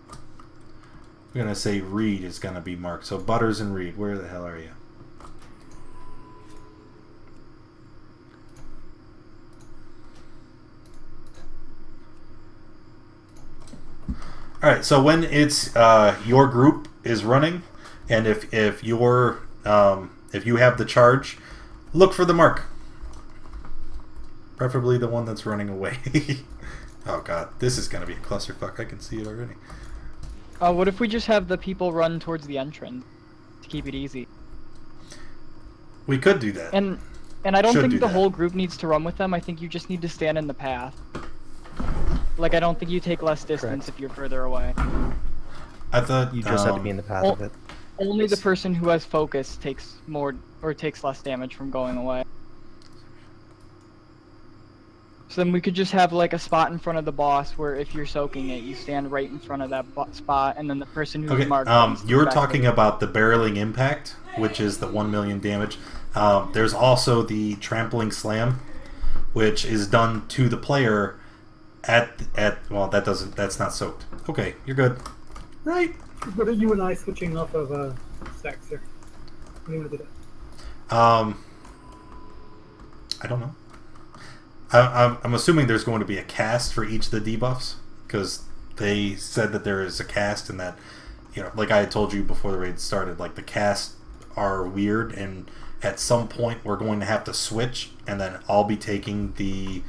gonna say Reed is gonna be marked. So Butters and Reed, where the hell are you? Alright, so when it's your group is running, and if you have the charge, look for the mark. Preferably the one that's running away. Oh god, this is gonna be a clusterfuck. I can see it already. What if we just have the people run towards the entrance to keep it easy? We could do that. And I don't think the whole group needs to run with them. I think you just need to stand in the path. Like, I don't think you take less distance if you're further away. I thought you just had to be in the path of it. Only the person who has focus takes more or takes less damage from going away. So then we could just have like a spot in front of the boss where if you're soaking it, you stand right in front of that spot, and then the person who's marked. You're talking about the barreling impact, which is the 1 million damage. There's also the trampling slam, which is done to the player well, that's not soaked. Okay, you're good. Right. What are you and I switching off of stacks here? What do you want to do that? I don't know. I'm assuming there's going to be a cast for each of the debuffs, because they said that there is a cast, and that, like I had told you before the raid started, like the casts are weird, and at some point we're going to have to switch, and then I'll be taking the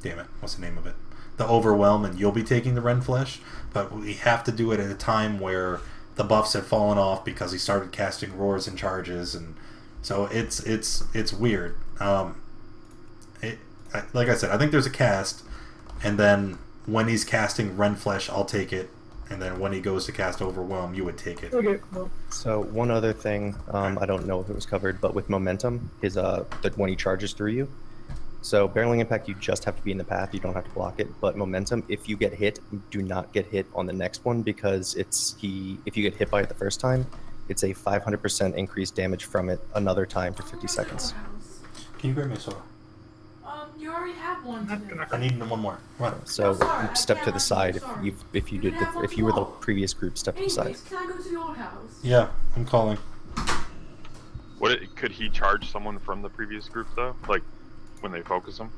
damn it, what's the name of it? The Overwhelm, and you'll be taking the Ren Flesh, but we have to do it at a time where the buffs have fallen off because he started casting roars and charges, and so it's weird. Like I said, I think there's a cast, and then when he's casting Ren Flesh, I'll take it, and then when he goes to cast Overwhelm, you would take it. Okay. Well. So one other thing, I don't know if it was covered, but with momentum, is that when he charges through you. So barreling impact, you just have to be in the path, you don't have to block it. But momentum, if you get hit, do not get hit on the next one, because if you get hit by it the first time, it's a 500% increased damage from it another time for 50 seconds. Can you grab me a soda? You already have one. I need one more. Run. So step to the side if you were the previous group, step to the side. Can I go to your house? Yeah, I'm calling. Could he charge someone from the previous group though? Like when they focus him?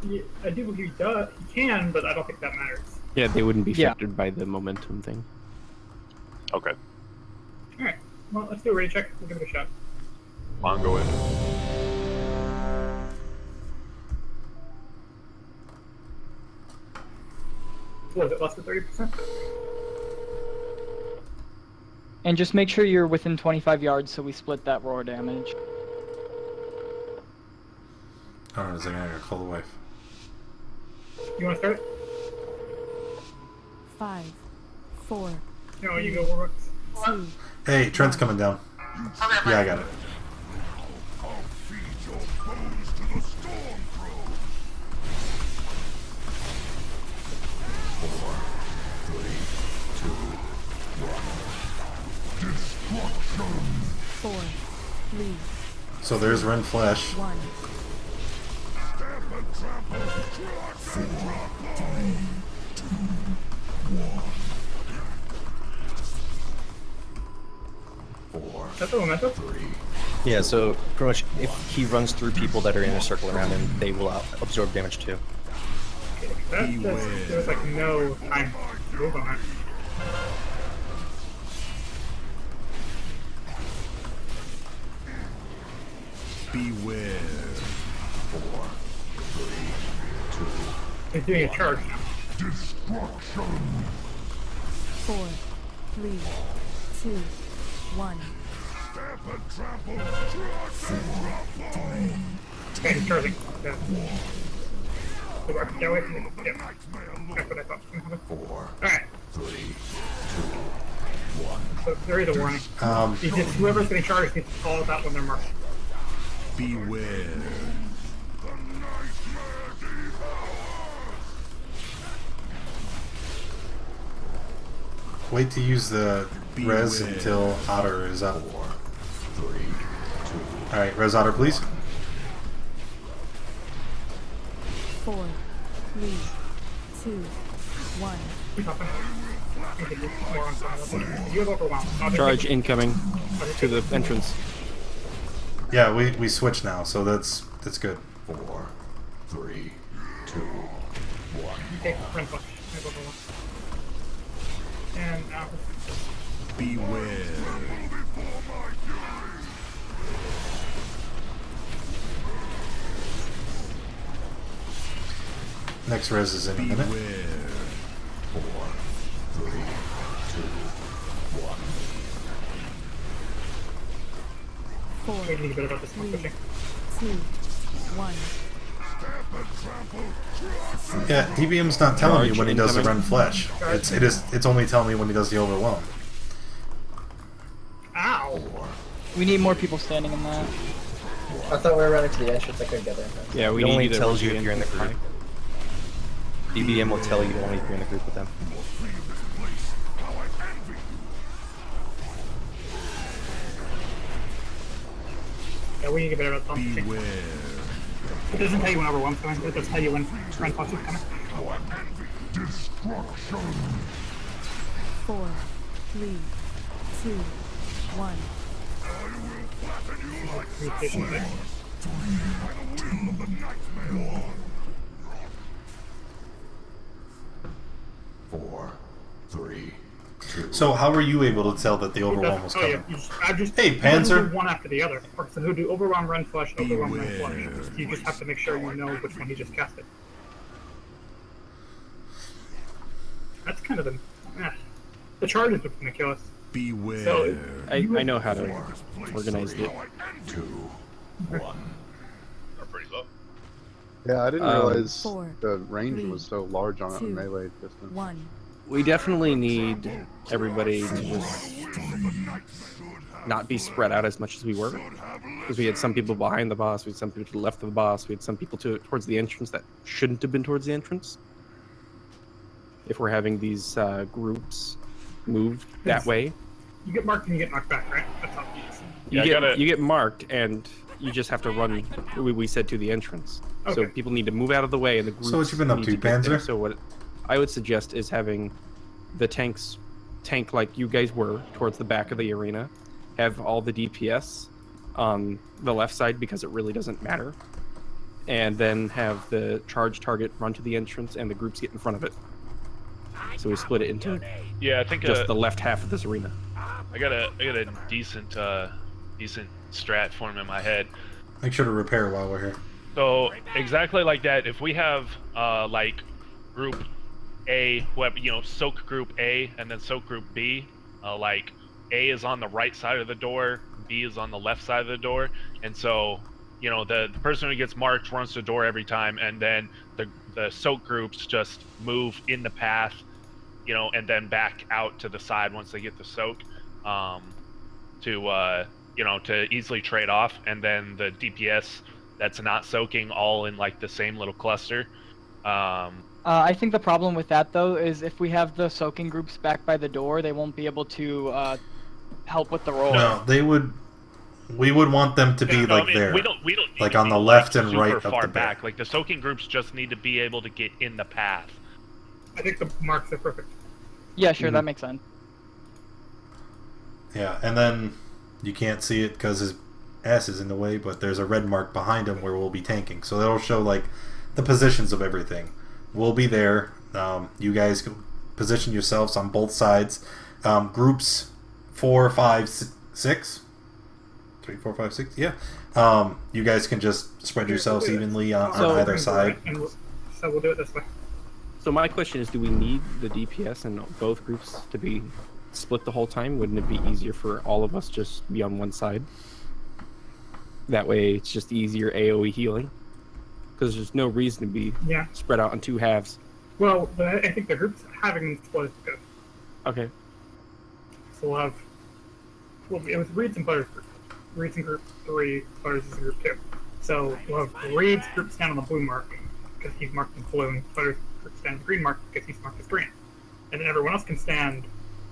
Yeah, I do believe he does. He can, but I don't think that matters. Yeah, they wouldn't be affected by the momentum thing. Okay. Alright, well, let's do a raid check. We'll give it a shot. On, go in. What is it, less than 30%? And just make sure you're within 25 yards so we split that roar damage. Hold on a second, I gotta call the wife. You want to start? 5, 4. No, you go, Warwick. 2. Hey, Trent's coming down. Yeah, I got it. Four, 3. So there's Ren Flesh. 1. Is that the momentum? Yeah, so pretty much if he runs through people that are in a circle around him, they will absorb damage too. There's like no time to move on it. Beware. 4, 3, 2. He's doing a charge now. Destruction. 4, 3, 2, 1. Okay, he's charging. Yeah. Get away from me. Yeah. That's what I thought. 4, Alright. 3, 2, 1. So there is a warning. Whoever's getting charged needs to call it out when they're marked. Beware. Wait to use the res until Otter is up. 4, 3, 2. Alright, res Otter, please. 4, 3, 2, 1. You have overwhelmed. Charge incoming to the entrance. Yeah, we switch now, so that's good. 4, 3, 2, 1. Okay, run flush. And now. Beware. Next res is in a minute. 4, 3, 2, 1. 4, 3, 2, 1. Yeah, DBM's not telling me when he does the Ren Flesh. It's only telling me when he does the Overwhelm. Ow! We need more people standing in that. I thought we were running to the entrance. I couldn't get there. Yeah, we It need only to tells run you if you're in the group. DBM will tell you only if you're in the group with them. Yeah, we need to get better at something. It doesn't tell you when overwhelm's coming, it does tell you when run flush is coming. 4, 3, 2, 1. So how were you able to tell that the Overwhelm was coming? Hey, Panzer! One after the other. So who do overwhelm, run flush, overwhelm, run flush. You just have to make sure you know which one he just casted. That's kind of the charge is what's going to kill us. Beware. So, I know how to organize it. 2, 1. Are pretty low. Yeah, I didn't realize 4, the range 3, was so large on it 2, in melee distance. 1. We definitely need everybody to just not be spread out as much as we were. Because we had some people behind the boss, we had some people to the left of the boss, we had some people towards the entrance that shouldn't have been towards the entrance. If we're having these groups move that way. You get marked and you get knocked back, right? That's all. You get marked and you just have to run, we said, to the entrance. Okay. So people need to move out of the way and the groups. So what you been up need to, get there. Panzer? So what I would suggest is having the tank like you guys were towards the back of the arena, have all the DPS on the left side because it really doesn't matter, and then have the charge target run to the entrance and the groups get in front of it. So we split it into I think just the left half of this arena. I got a decent strat form in my head. Make sure to repair while we're here. So exactly like that. If we have like group A, soak group A and then soak group B, like A is on the right side of the door, B is on the left side of the door, and so you know, the person who gets marked runs to the door every time, and then the soak groups just move in the path, you know, and then back out to the side once they get the soak, to you know, to easily trade off, and then the DPS that's not soaking all in like the same little cluster. I think the problem with that though is if we have the soaking groups back by the door, they won't be able to help with the roll. No, they would. We would want them to be like there. We don't need like to on be, the left and super right of far the back. back. Like the soaking groups just need to be able to get in the path. I think the marks are perfect. Yeah, sure, that makes sense. Yeah, and then you can't see it because his ass is in the way, but there's a red mark behind him where we'll be tanking. So that'll show like the positions of everything. We'll be there. You guys can position yourselves on both sides. Groups 4, 5, 6. 3, 4, 5, 6. Yeah. You guys can just spread yourselves evenly on either side. So we'll do it this way. So my question is, do we need the DPS in both groups to be split the whole time? Wouldn't it be easier for all of us just be on one side? That way it's just easier AoE healing. Because there's no reason to be spread out on two halves. Well, I think the groups having split is good. Okay. So we'll have... Well, it was Reeds and Butters group. Reeds in group 3, Butters is in group 2. So we'll have Reeds group stand on the blue mark because he's marked in blue, and Butters group stand on the green mark because he's marked as green. And then everyone else can stand...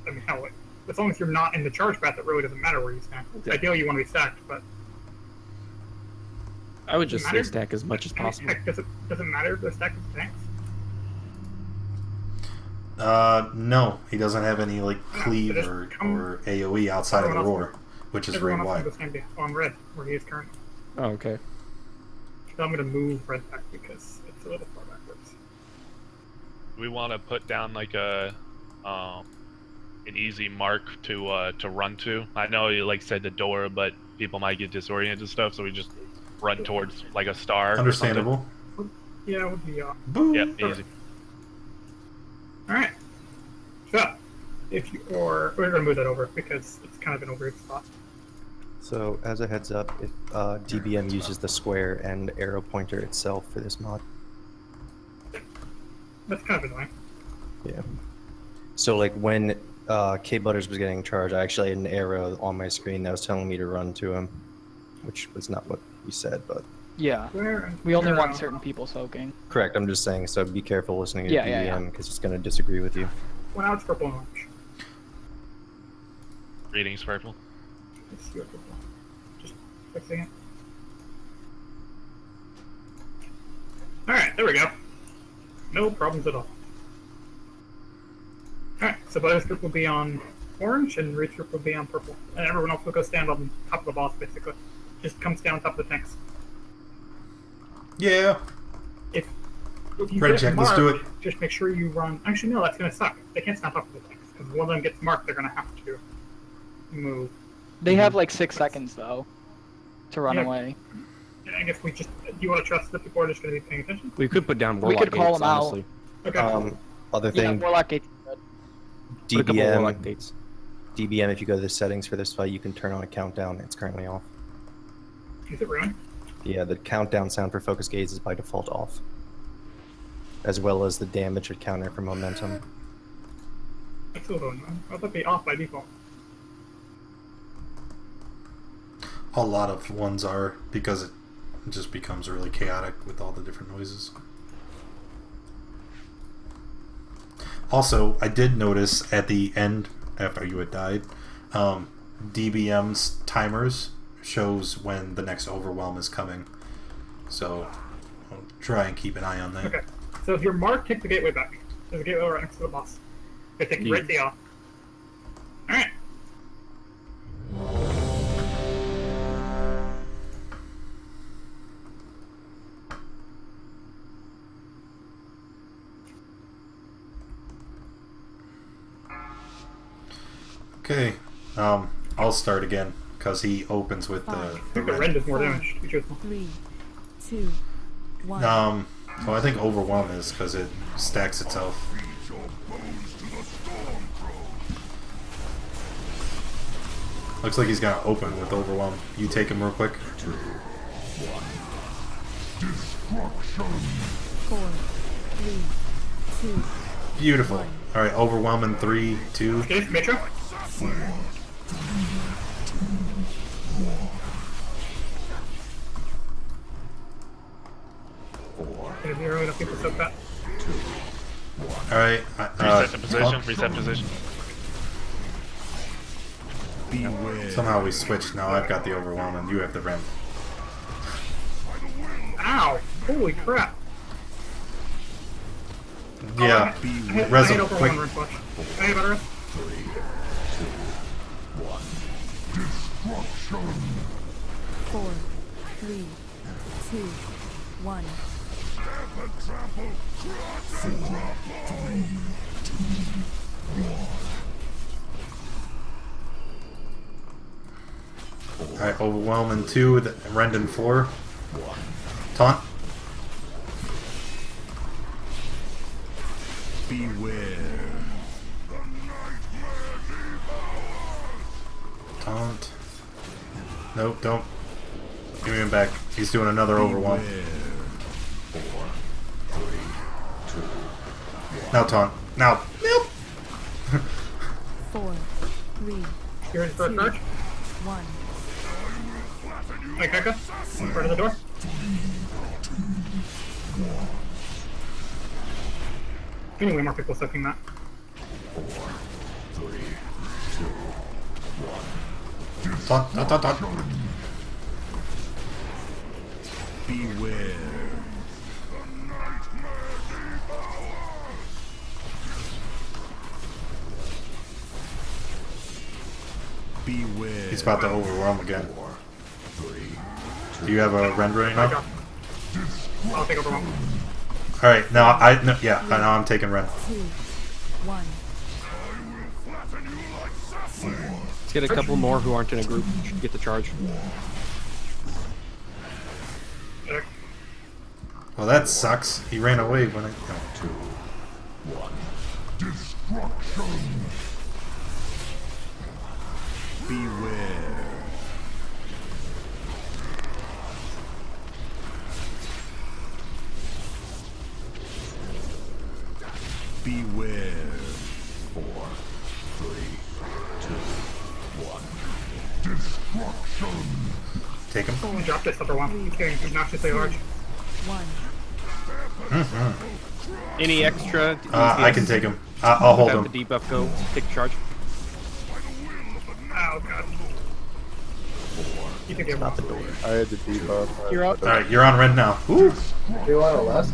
I mean, hell, as long as you're not in the charge path, it really doesn't matter where you stand. Okay. Ideally, you want to be stacked, but... I would just say stack as much as possible. Heck, does it matter if they're stacked with tanks? No, he doesn't have any like cleave or AoE outside of the roar, which is very wide. On red, where he is currently. Oh, okay. So I'm going to move red back because it's a little far backwards. We want to put down like a an easy mark to run to. I know you like said the door, but people might get disoriented and stuff, so we just run towards like a star. Understandable. Yeah, it would be Yep, easy. Alright. So, if you we're gonna move that over because it's kind of an overhead spot. So, as a heads up, if DBM uses the square and arrow pointer itself for this mod. That's kind of annoying. Yeah. So, like, when K Butters was getting charged, I actually had an arrow on my screen that was telling me to run to him, which was not what we said, but... Yeah. We only want certain people soaking. Correct, I'm just saying, so be careful listening to DBM, because it's going to disagree with you. Well, now it's purple and orange. Reading's purple. Let's see what purple. Just fixing it. Alright, there we go. No problems at all. Alright, so Butters group will be on orange, and Reed's group will be on purple. And everyone else will go stand on top of the boss, basically. Just come stand on top of the tanks. Yeah. If you Red get Jack, marked, let's do it. just make sure you run... Actually, no, that's going to suck. They can't stand on top of the tanks, because one of them gets marked, they're going to have to move. They have like 6 seconds, though, to run away. I guess we just... Do you want to trust that people are just going to be paying attention? We could put down We Warlock could call gates, them out. honestly. Okay. Other Yeah, thing, Warlock gates. Put a couple Warlock DBM, gates. DBM, if you go to the settings for this fight, you can turn on a countdown. It's currently off. Is it ruined? Yeah, the countdown sound for focus gaze is by default off, as well as the damage counter for momentum. That's a little annoying. I thought they'd be off by default. A lot of ones are, because it just becomes really chaotic with all the different noises. Also, I did notice at the end, after you had died, DBM's timers shows when the next overwhelm is coming. So, I'll try and keep an eye on that. Okay. So if you're marked, take the gateway back. There's a gateway right next to the boss. Okay, take right the off. Alright. Okay, I'll start again, because he opens with the I think the red does more damage, to be truthful. 3, 2, 1. Well, I think overwhelm is because it stacks itself. Looks like he's gonna open with overwhelm. You take him real quick. Four, three, two. Beautiful. All right, overwhelming 3, 2. Okay, Metro. Gonna be early enough people soak that. All right. Reset the position. Reset position. Somehow we switched. Now I've got the overwhelming. You have the rim. Ow! Holy crap! Yeah. I Res hit him over quick. one run flush. Hey, better. 4, 3, 2, 1. Alright, overwhelming 2, Rendon 4. Taunt. Beware. Taunt. Nope, don't. Give me him back. He's doing another overwhelm. 4, 3, 2, Now taunt. Now. Nope. 4, 3, You're in for a charge? 1. Hey, Kaka. Front of the door. Anyway, more people soaking that. 4, 3, 2, 1. Taunt, taunt, taunt, taunt. Beware. Beware. He's about to overwhelm again. 4, 3, Do you have a rend right now? I'll take overwhelm. Alright, now now I'm taking rend. 2, 1. Let's get a couple more who aren't in a group. Should get the charge. Well, that sucks. He ran away when I. 2, 1. Destruction. Beware. Beware. 4, 3, 2, 1. Destruction. Take him. I'm gonna drop this upper one. He's getting obnoxiously large. 1. Any extra? I can take him. I'll hold him. The debuff go. Take charge. Oh god. You can get Not the door. I had the debuff. You're out. Alright, you're on rend now. Woo! Do you want a last?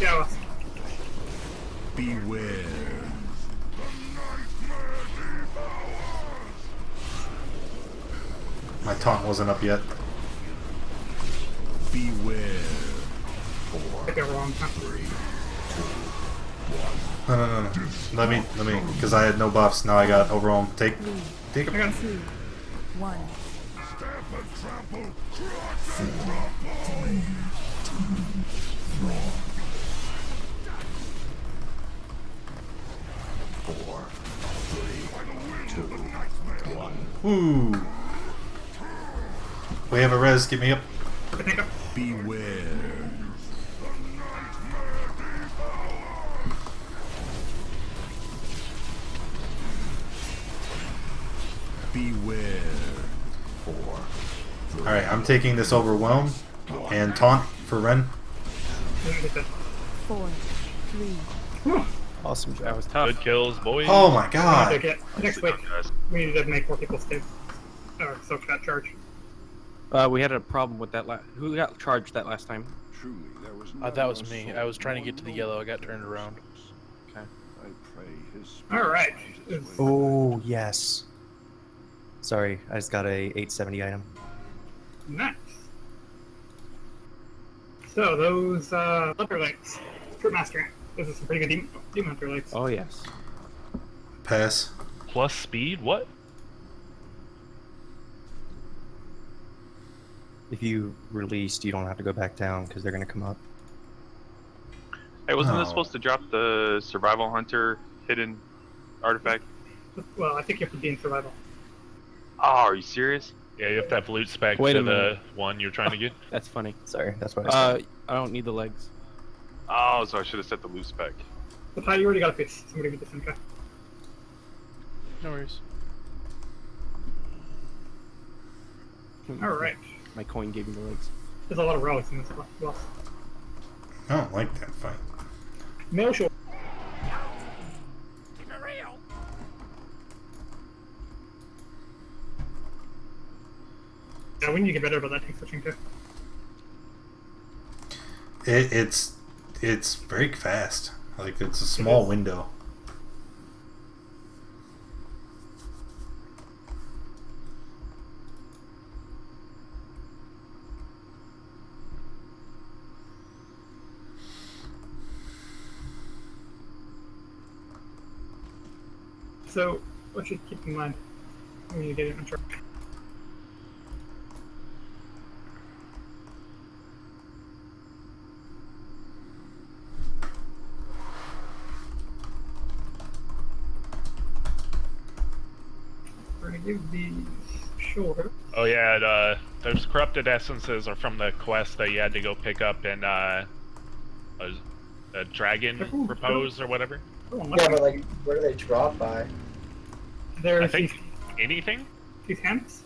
Yeah, well, Beware. My taunt wasn't up yet. Beware. take it wrong. 3, 2, 1. No. Let me, because I had no buffs. Now I got overwhelm. Take him. 2, 1. Woo! We have a res. Get me up. Beware. Beware. 4, 3. Alright, I'm taking this overwhelm and taunt for Ren. 4, 3. Awesome job. That was tough. Good kills, boys. Oh my god. Next week, we need to make more people stay. Or soak that charge. We had a problem with that. Who got charged that last time? That was me. I was trying to get to the yellow. I got turned around. Okay. Alright. Oh, yes. Sorry, I just got a 870 item. Nice. So, those leper legs. Trip Master. Those are some pretty good demon hunter legs. Oh, yes. Pass. Plus speed? What? If you released, you don't have to go back down because they're going to come up. Hey, wasn't this Oh. supposed to drop the survival hunter hidden artifact? Well, I think you have to be in survival. Oh, are you serious? Yeah, you have to have loot spec Wait a to the minute. one you're trying to get. That's funny. Sorry, that's what I said. I don't need the legs. Oh, so I should have set the loot spec. But you already got a piece. Somebody get this in guy. No worries. Alright. My coin gave me the legs. There's a lot of relics in this boss. I don't like that fight. Mail short. Yeah, we need to get better about that tank switching too. It's very fast. Like it's a small window. So, what should keep in mind when you get it in charge? We're gonna give these shoulder. Oh yeah, those corrupted essences are from the quest that you had to go pick up in a dragon repose or whatever. Yeah, but like, where do they drop by? There's I think anything. these hands.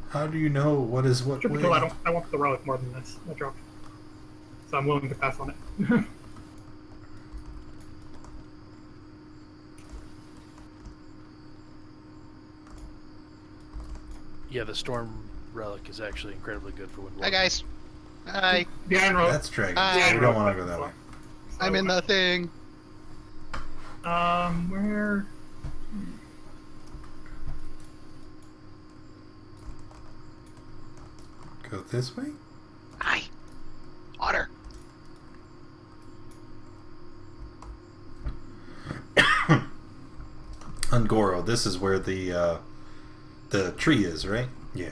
How do you know what is what way? I want the relic more than this. I dropped. So I'm willing to pass on it. Yeah, the storm relic is actually incredibly good for wind. Hi guys. Hi. The iron rope. That's dragon. Hi. We don't want to go that way. I'm in the thing. Where? Go this way? Hi. Otter. Ungoro, this is where the tree is, right? Yeah.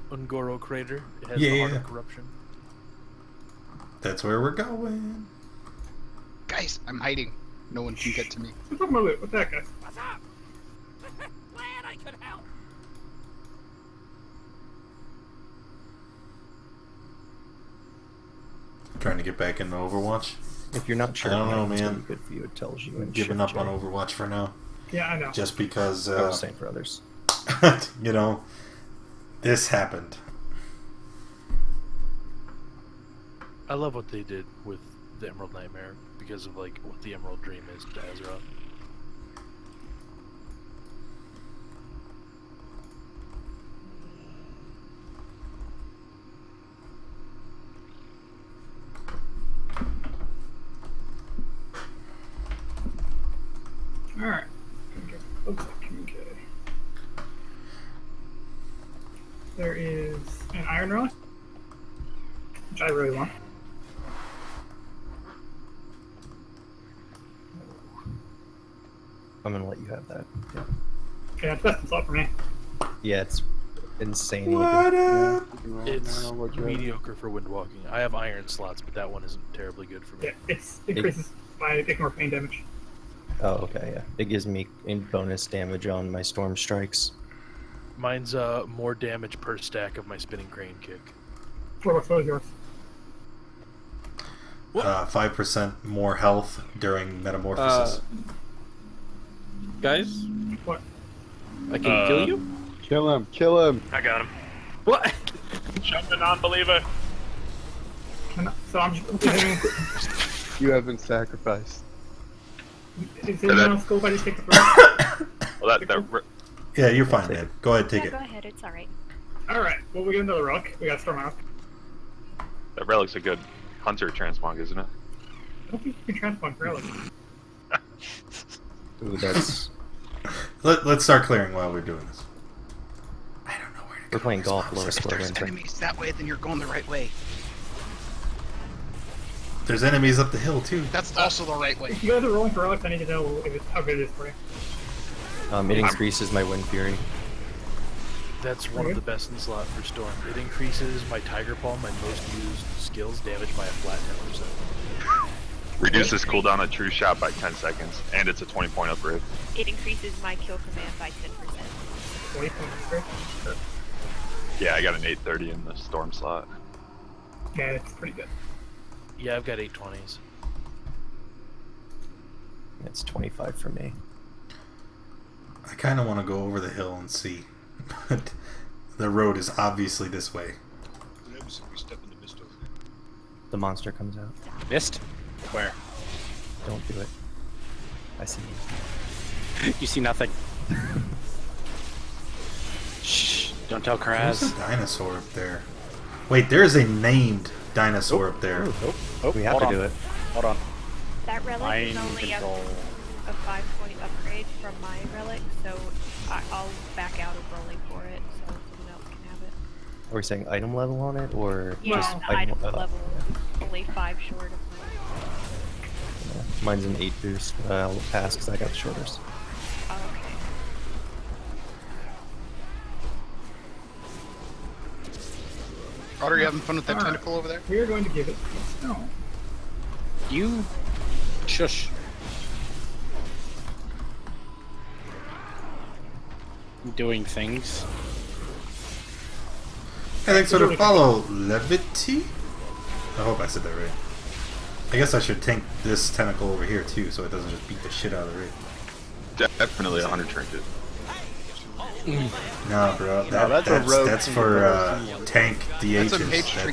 Ungoro crater. It has Yeah, the heart yeah. of corruption. That's where we're going. Guys, I'm hiding. No one can get to me. What's up, Malik? What's that, guys? What's up? Glad I could help. Trying to get back into Overwatch. If you're not sure, I don't know, it's gonna man. be good for you. It tells you. I'm in giving Shift up on J. Overwatch for now. Yeah, I know. Just because, I was saying for others. you know, this happened. I love what they did with the Emerald Nightmare because of like what the Emerald Dream is to Azeroth. Alright. Okay. There is an iron relic, which I really want. I'm gonna let you have that. Yeah. Yeah, it's best slot for me. Yeah, it's insanely What good. up? It's mediocre for windwalking. I have iron slots, but that one isn't terribly good for me. Yeah, it increases my ignore pain damage. Oh, okay, yeah. It gives me bonus damage on my storm strikes. Mine's more damage per stack of my spinning crane kick. What was yours? 5% more health during metamorphosis. Guys? What? I can kill you? Kill him. Kill him. I got him. What? Jump the non-believer. So I'm just. You have been sacrificed. Is anyone else cool if I just take the first? Well, that Yeah, you're fine, man. Go ahead, take Yeah, it. go ahead. It's all right. Alright, well, we get another relic. We got Storm Out. that relic's a good hunter transmog, isn't it? I don't think you can transmog relic. Ooh, that's... Let's start clearing while we're doing this. We're playing golf, So lowest if score there's wins. enemies that way, then you're going the right way. There's enemies up the hill, too. That's also the right way. If you guys are rolling for relics, I need to know if it's, how good it is for you. It increases my wind fury. That's one of the best in slot for Storm. It increases my Tiger Palm, my most used skills, damage by a flat 10%. Reduces cooldown of True Shot by 10 seconds, and it's a 20-point upgrade. It increases my kill command by 10%. 20 points upgrade? Yeah, I got an 830 in the storm slot. Yeah, it's pretty good. Yeah, I've got 820s. It's 25 for me. I kind of want to go over the hill and see, but the road is obviously this way. The monster comes out. Mist? Where? Don't do it. I see you. You see nothing. Shh! Don't tell There's Kraz. a dinosaur up there. Wait, there's a named dinosaur up there. We have to do it. Hold on. That relic is Mind only control. a 5-point upgrade from my relic, so I'll back out of rolling for it, so someone else can have it. Are we saying item level on it, or Yeah, just the item level is only 5 short of mine. Mine's an 8 boost. I'll pass because I got the shoulders. Oh, okay. Otter, you having fun with that tentacle over there? We are going to give it a stone. You shush. Doing things. I think so to follow levity. I hope I said that right. I guess I should tank this tentacle over here too, so it doesn't just beat the shit out of it. Definitely a 100 trinket. No, bro. No, that's a rogue That's thing for to tank That's a DHs. mage trinket